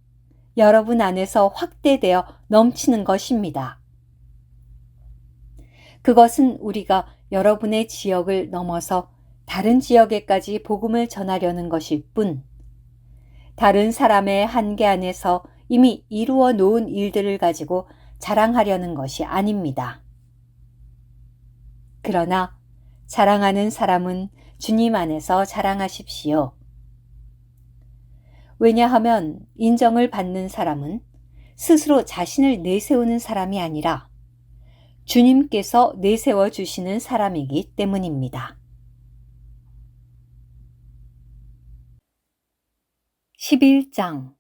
여러분 안에서 확대되어 넘치는 것입니다. 그것은 우리가 여러분의 지역을 넘어서 다른 지역에까지 복음을 전하려는 것일 뿐, 다른 사람의 한계 안에서 이미 이루어 놓은 일들을 가지고 자랑하려는 것이 아닙니다. 그러나 자랑하는 사람은 주님 안에서 자랑하십시오. 왜냐하면 인정을 받는 사람은 스스로 자신을 내세우는 사람이 아니라 주님께서 내세워 주시는 사람이기 때문입니다. 11장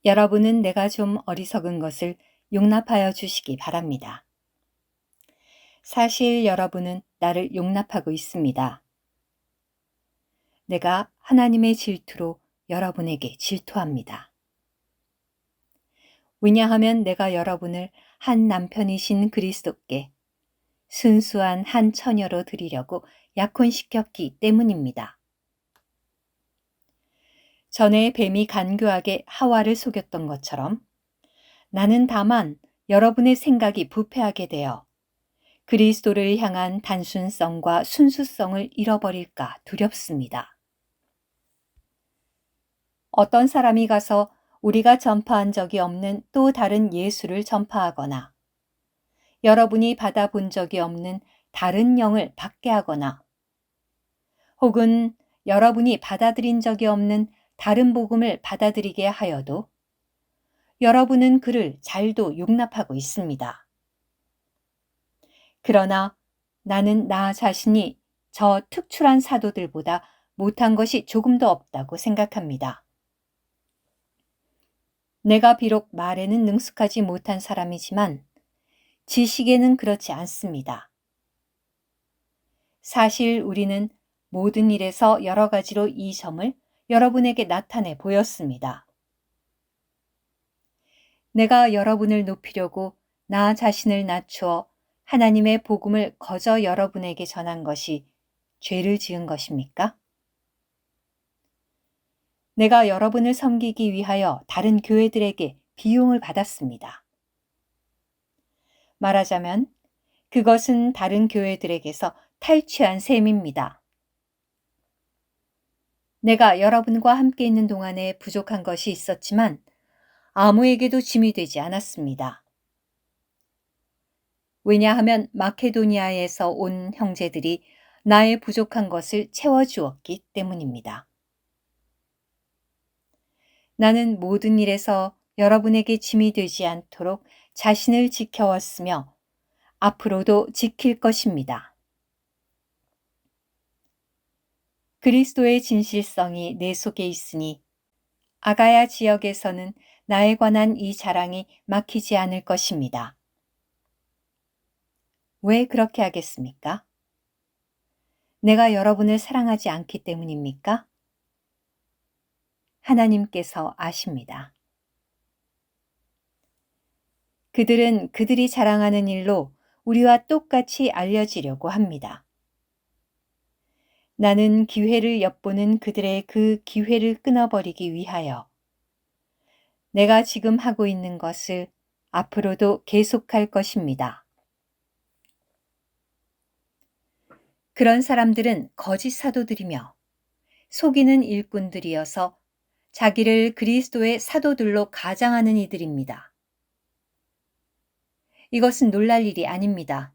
여러분은 내가 좀 어리석은 것을 용납하여 주시기 바랍니다. 사실 여러분은 나를 용납하고 있습니다. 내가 하나님의 질투로 여러분에게 질투합니다. 왜냐하면 내가 여러분을 한 남편이신 그리스도께 순수한 한 처녀로 드리려고 약혼시켰기 때문입니다. 전에 뱀이 간교하게 하와를 속였던 것처럼 나는 다만 여러분의 생각이 부패하게 되어 그리스도를 향한 단순성과 순수성을 잃어버릴까 두렵습니다. 어떤 사람이 가서 우리가 전파한 적이 없는 또 다른 예수를 전파하거나 여러분이 받아본 적이 없는 다른 영을 받게 하거나 혹은 여러분이 받아들인 적이 없는 다른 복음을 받아들이게 하여도 여러분은 그를 잘도 용납하고 있습니다. 그러나 나는 나 자신이 저 특출한 사도들보다 못한 것이 조금도 없다고 생각합니다. 내가 비록 말에는 능숙하지 못한 사람이지만 지식에는 그렇지 않습니다. 사실 우리는 모든 일에서 여러 가지로 이 점을 여러분에게 나타내 보였습니다. 내가 여러분을 높이려고 나 자신을 낮추어 하나님의 복음을 거저 여러분에게 전한 것이 죄를 지은 것입니까? 내가 여러분을 섬기기 위하여 다른 교회들에게 비용을 받았습니다. 말하자면 그것은 다른 교회들에게서 탈취한 셈입니다. 내가 여러분과 함께 있는 동안에 부족한 것이 있었지만 아무에게도 짐이 되지 않았습니다. 왜냐하면 마케도니아에서 온 형제들이 나의 부족한 것을 채워주었기 때문입니다. 나는 모든 일에서 여러분에게 짐이 되지 않도록 자신을 지켜왔으며 앞으로도 지킬 것입니다. 그리스도의 진실성이 내 속에 있으니 아가야 지역에서는 나에 관한 이 자랑이 막히지 않을 것입니다. 왜 그렇게 하겠습니까? 내가 여러분을 사랑하지 않기 때문입니까? 하나님께서 아십니다. 그들은 그들이 자랑하는 일로 우리와 똑같이 알려지려고 합니다. 나는 기회를 엿보는 그들의 그 기회를 끊어버리기 위하여 내가 지금 하고 있는 것을 앞으로도 계속할 것입니다. 그런 사람들은 거짓 사도들이며 속이는 일꾼들이어서 자기를 그리스도의 사도들로 가장하는 이들입니다. 이것은 놀랄 일이 아닙니다.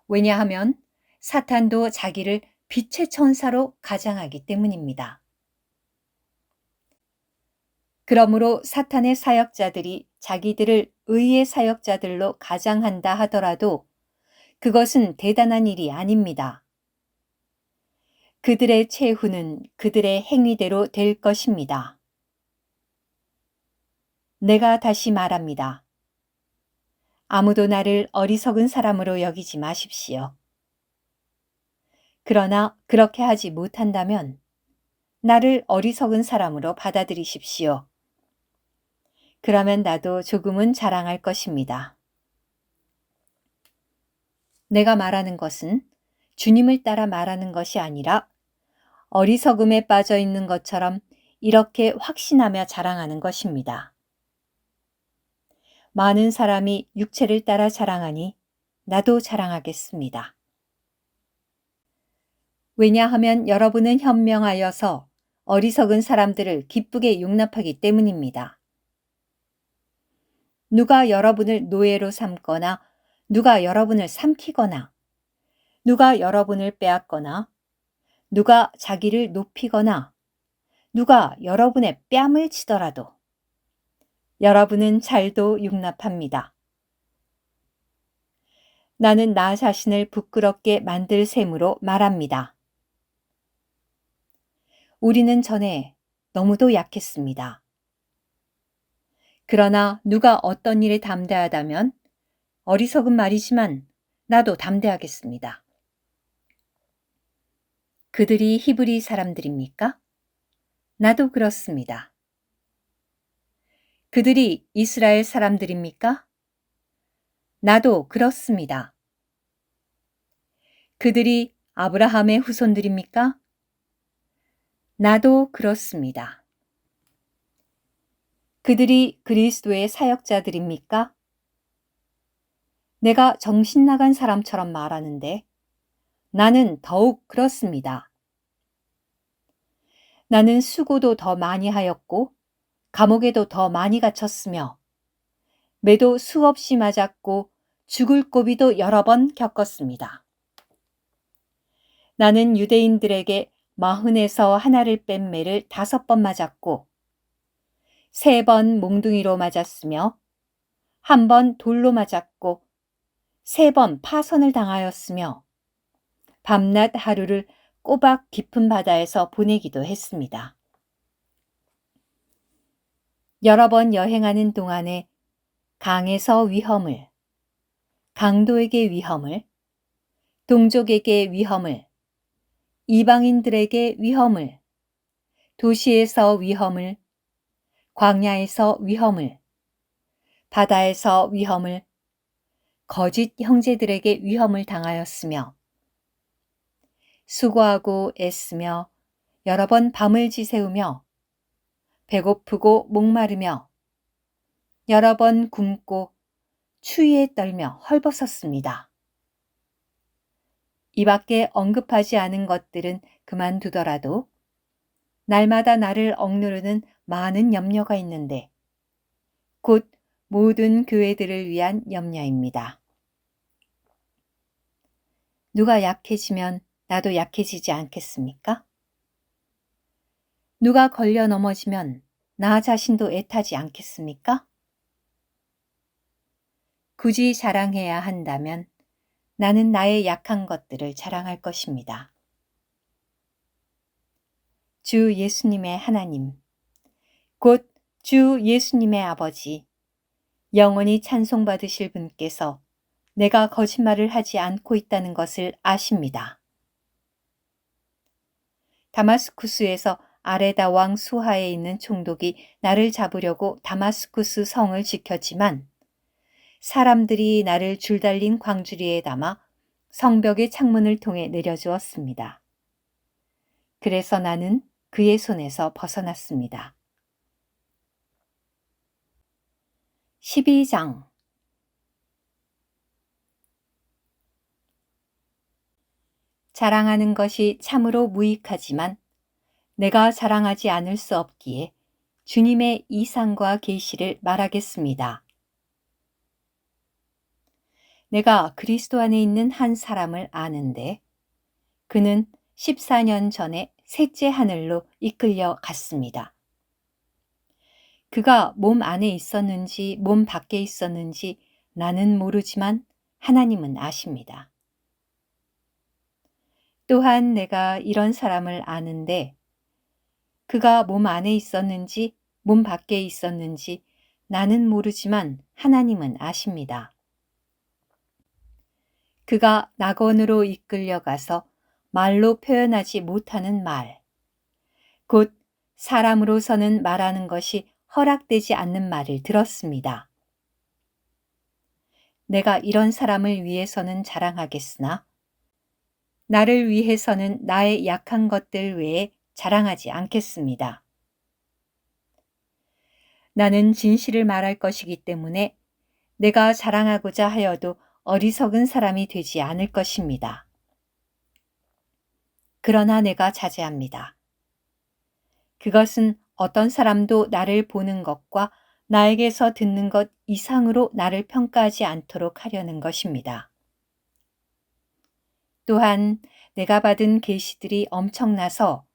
왜냐하면 사탄도 자기를 빛의 천사로 가장하기 때문입니다. 그러므로 사탄의 사역자들이 자기들을 의의 사역자들로 가장한다 하더라도 그것은 대단한 일이 아닙니다. 그들의 최후는 그들의 행위대로 될 것입니다. 내가 다시 말합니다. 아무도 나를 어리석은 사람으로 여기지 마십시오. 그러나 그렇게 하지 못한다면 나를 어리석은 사람으로 받아들이십시오. 그러면 나도 조금은 자랑할 것입니다. 내가 말하는 것은 주님을 따라 말하는 것이 아니라 어리석음에 빠져 있는 것처럼 이렇게 확신하며 자랑하는 것입니다. 많은 사람이 육체를 따라 자랑하니 나도 자랑하겠습니다. 왜냐하면 여러분은 현명하여서 어리석은 사람들을 기쁘게 용납하기 때문입니다. 누가 여러분을 노예로 삼거나 누가 여러분을 삼키거나 누가 여러분을 빼앗거나 누가 자기를 높이거나 누가 여러분의 뺨을 치더라도 여러분은 잘도 용납합니다. 나는 나 자신을 부끄럽게 만들 셈으로 말합니다. 우리는 전에 너무도 약했습니다. 그러나 누가 어떤 일에 담대하다면 어리석은 말이지만 나도 담대하겠습니다. 그들이 히브리 사람들입니까? 나도 그렇습니다. 그들이 이스라엘 사람들입니까? 나도 그렇습니다. 그들이 아브라함의 후손들입니까? 나도 그렇습니다. 그들이 그리스도의 사역자들입니까? 내가 정신 나간 사람처럼 말하는데 나는 더욱 그렇습니다. 나는 수고도 더 많이 하였고 감옥에도 더 많이 갇혔으며 매도 수없이 맞았고 죽을 고비도 여러 번 겪었습니다. 나는 유대인들에게 40에서 하나를 뺀 매를 5번 맞았고 3번 몽둥이로 맞았으며 1번 돌로 맞았고 3번 파선을 당하였으며 밤낮 하루를 꼬박 깊은 바다에서 보내기도 했습니다. 여러 번 여행하는 동안에 강에서 위험을, 강도에게 위험을, 동족에게 위험을, 이방인들에게 위험을, 도시에서 위험을, 광야에서 위험을, 바다에서 위험을, 거짓 형제들에게 위험을 당하였으며 수고하고 애쓰며 여러 번 밤을 지새우며 배고프고 목마르며 여러 번 굶고 추위에 떨며 헐벗었습니다. 이 밖에 언급하지 않은 것들은 그만두더라도 날마다 나를 억누르는 많은 염려가 있는데 곧 모든 교회들을 위한 염려입니다. 누가 약해지면 나도 약해지지 않겠습니까? 누가 걸려 넘어지면 나 자신도 애타지 않겠습니까? 굳이 자랑해야 한다면 나는 나의 약한 것들을 자랑할 것입니다. 주 예수님의 하나님, 곧 주 예수님의 아버지, 영원히 찬송받으실 분께서 내가 거짓말을 하지 않고 있다는 것을 아십니다. 다마스쿠스에서 아레다 왕 수하에 있는 총독이 나를 잡으려고 다마스쿠스 성을 지켰지만 사람들이 나를 줄달린 광주리에 담아 성벽의 창문을 통해 내려주었습니다. 그래서 나는 그의 손에서 벗어났습니다. 12장 자랑하는 것이 참으로 무익하지만 내가 자랑하지 않을 수 없기에 주님의 이상과 계시를 말하겠습니다. 내가 그리스도 안에 있는 한 사람을 아는데 그는 14년 전에 셋째 하늘로 이끌려 갔습니다. 그가 몸 안에 있었는지 몸 밖에 있었는지 나는 모르지만 하나님은 아십니다. 또한 내가 이런 사람을 아는데 그가 몸 안에 있었는지 몸 밖에 있었는지 나는 모르지만 하나님은 아십니다. 그가 낙원으로 이끌려가서 말로 표현하지 못하는 말, 곧 사람으로서는 말하는 것이 허락되지 않는 말을 들었습니다. 내가 이런 사람을 위해서는 자랑하겠으나 나를 위해서는 나의 약한 것들 외에 자랑하지 않겠습니다. 나는 진실을 말할 것이기 때문에 내가 자랑하고자 하여도 어리석은 사람이 되지 않을 것입니다. 그러나 내가 자제합니다. 그것은 어떤 사람도 나를 보는 것과 나에게서 듣는 것 이상으로 나를 평가하지 않도록 하려는 것입니다. 또한 내가 받은 계시들이 엄청나서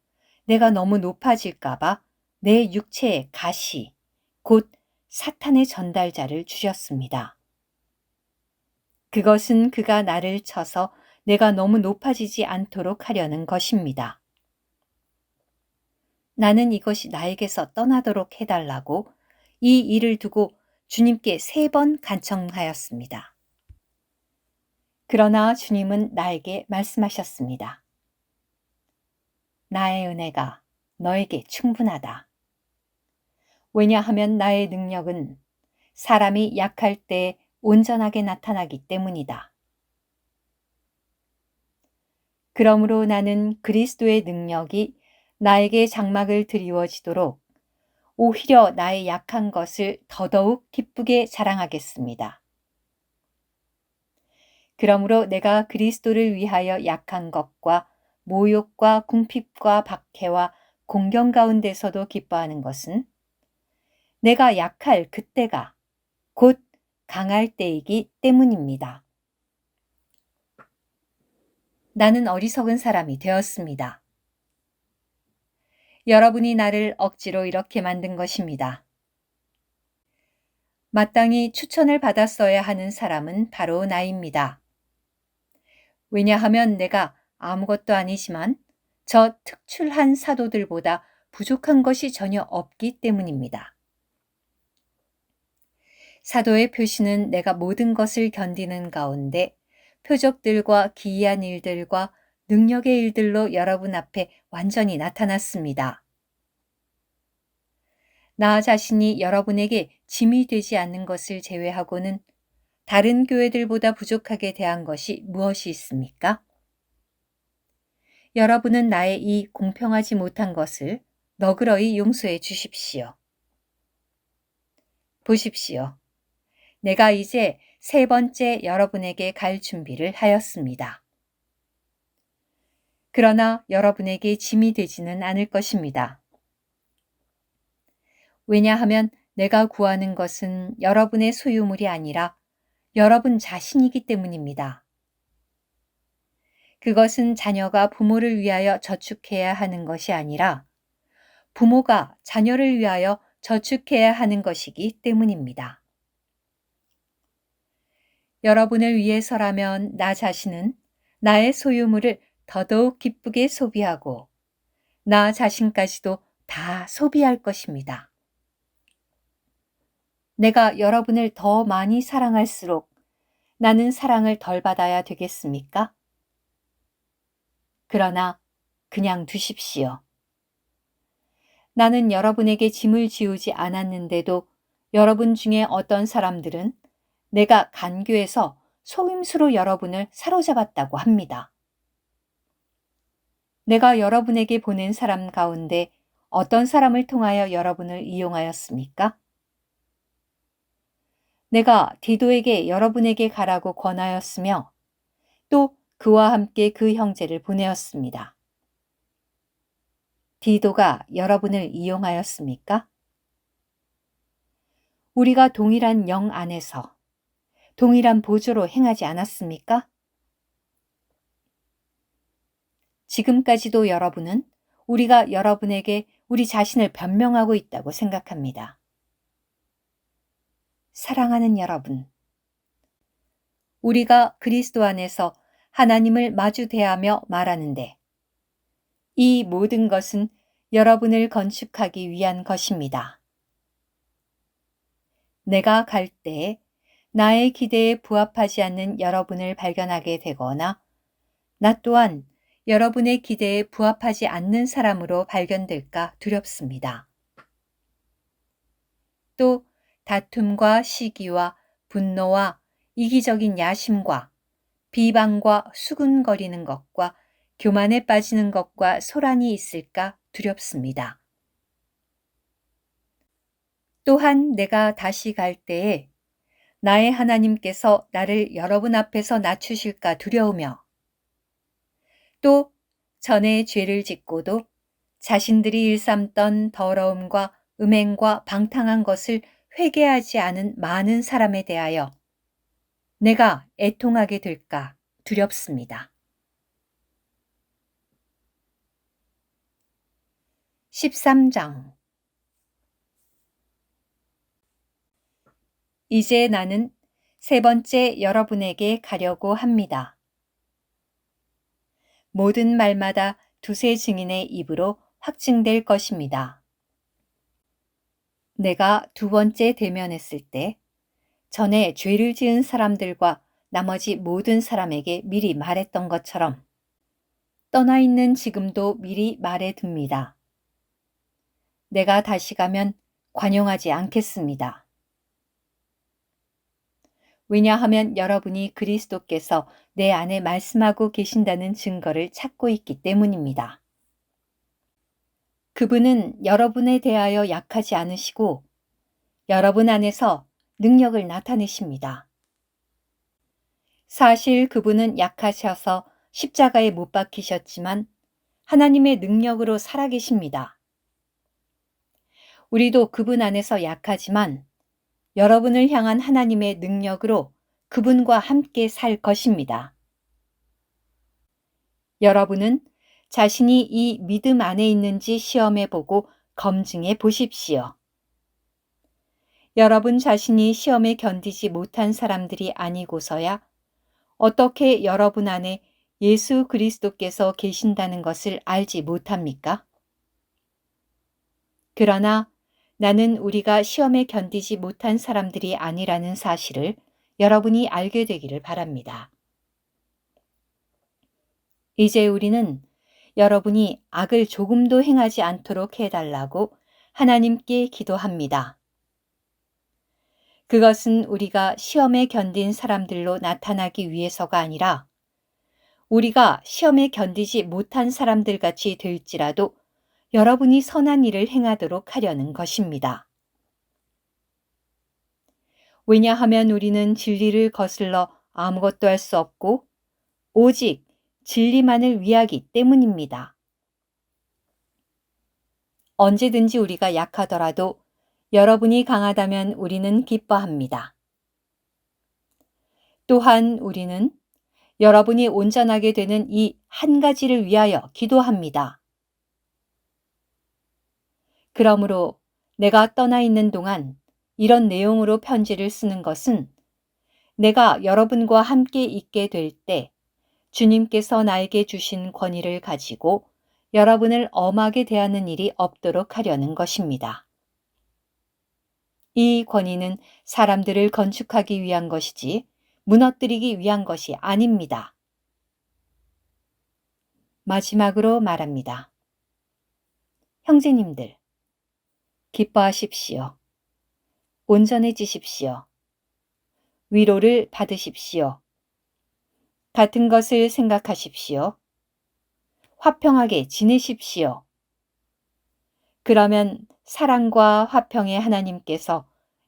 내가 너무 높아질까 봐 내 육체의 가시, 곧 사탄의 전달자를 주셨습니다. 그것은 그가 나를 쳐서 내가 너무 높아지지 않도록 하려는 것입니다. 나는 이것이 나에게서 떠나도록 해달라고 이 일을 두고 주님께 3번 간청하였습니다. 그러나 주님은 나에게 말씀하셨습니다. 나의 은혜가 너에게 충분하다. 왜냐하면 나의 능력은 사람이 약할 때 온전하게 나타나기 때문이다. 그러므로 나는 그리스도의 능력이 나에게 장막을 드리워지도록 오히려 나의 약한 것을 더더욱 기쁘게 자랑하겠습니다. 그러므로 내가 그리스도를 위하여 약한 것과 모욕과 궁핍과 박해와 공경 가운데서도 기뻐하는 것은 내가 약할 그때가 곧 강할 때이기 때문입니다. 나는 어리석은 사람이 되었습니다. 여러분이 나를 억지로 이렇게 만든 것입니다. 마땅히 추천을 받았어야 하는 사람은 바로 나입니다. 왜냐하면 내가 아무것도 아니지만 저 특출한 사도들보다 부족한 것이 전혀 없기 때문입니다. 사도의 표시는 내가 모든 것을 견디는 가운데 표적들과 기이한 일들과 능력의 일들로 여러분 앞에 완전히 나타났습니다. 나 자신이 여러분에게 짐이 되지 않는 것을 제외하고는 다른 교회들보다 부족하게 대한 것이 무엇이 있습니까? 여러분은 나의 이 공평하지 못한 것을 너그러이 용서해 주십시오. 보십시오. 내가 이제 3번째 여러분에게 갈 준비를 하였습니다. 그러나 여러분에게 짐이 되지는 않을 것입니다. 왜냐하면 내가 구하는 것은 여러분의 소유물이 아니라 여러분 자신이기 때문입니다. 그것은 자녀가 부모를 위하여 저축해야 하는 것이 아니라 부모가 자녀를 위하여 저축해야 하는 것이기 때문입니다. 여러분을 위해서라면 나 자신은 나의 소유물을 더더욱 기쁘게 소비하고 나 자신까지도 다 소비할 것입니다. 내가 여러분을 더 많이 사랑할수록 나는 사랑을 덜 받아야 되겠습니까? 그러나 그냥 두십시오. 나는 여러분에게 짐을 지우지 않았는데도 여러분 중에 어떤 사람들은 내가 간교해서 속임수로 여러분을 사로잡았다고 합니다. 내가 여러분에게 보낸 사람 가운데 어떤 사람을 통하여 여러분을 이용하였습니까? 내가 디도에게 여러분에게 가라고 권하였으며 또 그와 함께 그 형제를 보내었습니다. 디도가 여러분을 이용하였습니까? 우리가 동일한 영 안에서 동일한 보조로 행하지 않았습니까? 지금까지도 여러분은 우리가 여러분에게 우리 자신을 변명하고 있다고 생각합니다. 사랑하는 여러분, 우리가 그리스도 안에서 하나님을 마주 대하며 말하는데 이 모든 것은 여러분을 건축하기 위한 것입니다. 내가 갈 때 나의 기대에 부합하지 않는 여러분을 발견하게 되거나 나 또한 여러분의 기대에 부합하지 않는 사람으로 발견될까 두렵습니다. 또 다툼과 시기와 분노와 이기적인 야심과 비방과 수군거리는 것과 교만에 빠지는 것과 소란이 있을까 두렵습니다. 또한 내가 다시 갈 때에 나의 하나님께서 나를 여러분 앞에서 낮추실까 두려우며 또 전에 죄를 짓고도 자신들이 일삼던 더러움과 음행과 방탕한 것을 회개하지 않은 많은 사람에 대하여 내가 애통하게 될까 두렵습니다. 13장 이제 나는 세 번째 여러분에게 가려고 합니다. 모든 말마다 두세 증인의 입으로 확증될 것입니다. 내가 두 번째 대면했을 때 전에 죄를 지은 사람들과 나머지 모든 사람에게 미리 말했던 것처럼 떠나 있는 지금도 미리 말해둡니다. 내가 다시 가면 관용하지 않겠습니다. 왜냐하면 여러분이 그리스도께서 내 안에 말씀하고 계신다는 증거를 찾고 있기 때문입니다. 그분은 여러분에 대하여 약하지 않으시고 여러분 안에서 능력을 나타내십니다. 사실 그분은 약하셔서 십자가에 못 박히셨지만 하나님의 능력으로 살아계십니다. 우리도 그분 안에서 약하지만 여러분을 향한 하나님의 능력으로 그분과 함께 살 것입니다. 여러분은 자신이 이 믿음 안에 있는지 시험해 보고 검증해 보십시오. 여러분 자신이 시험에 견디지 못한 사람들이 아니고서야 어떻게 여러분 안에 예수 그리스도께서 계신다는 것을 알지 못합니까? 그러나 나는 우리가 시험에 견디지 못한 사람들이 아니라는 사실을 여러분이 알게 되기를 바랍니다. 이제 우리는 여러분이 악을 조금도 행하지 않도록 해달라고 하나님께 기도합니다. 그것은 우리가 시험에 견딘 사람들로 나타나기 위해서가 아니라 우리가 시험에 견디지 못한 사람들 같이 될지라도 여러분이 선한 일을 행하도록 하려는 것입니다. 왜냐하면 우리는 진리를 거슬러 아무것도 할 수 없고 오직 진리만을 위하기 때문입니다. 언제든지 우리가 약하더라도 여러분이 강하다면 우리는 기뻐합니다. 또한 우리는 여러분이 온전하게 되는 이 한 가지를 위하여 기도합니다. 그러므로 내가 떠나 있는 동안 이런 내용으로 편지를 쓰는 것은 내가 여러분과 함께 있게 될 때 주님께서 나에게 주신 권위를 가지고 여러분을 엄하게 대하는 일이 없도록 하려는 것입니다. 이 권위는 사람들을 건축하기 위한 것이지 무너뜨리기 위한 것이 아닙니다. 마지막으로 말합니다. 형제님들, 기뻐하십시오. 온전해지십시오. 위로를 받으십시오. 같은 것을 생각하십시오. 화평하게 지내십시오. 그러면 사랑과 화평의 하나님께서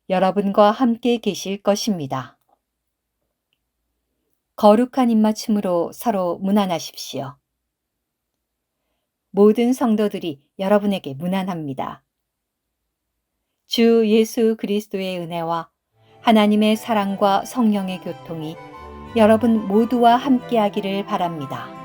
여러분과 함께 계실 것입니다. 거룩한 입맞춤으로 서로 문안하십시오. 모든 성도들이 여러분에게 문안합니다. 주 예수 그리스도의 은혜와 하나님의 사랑과 성령의 교통이 여러분 모두와 함께하기를 바랍니다.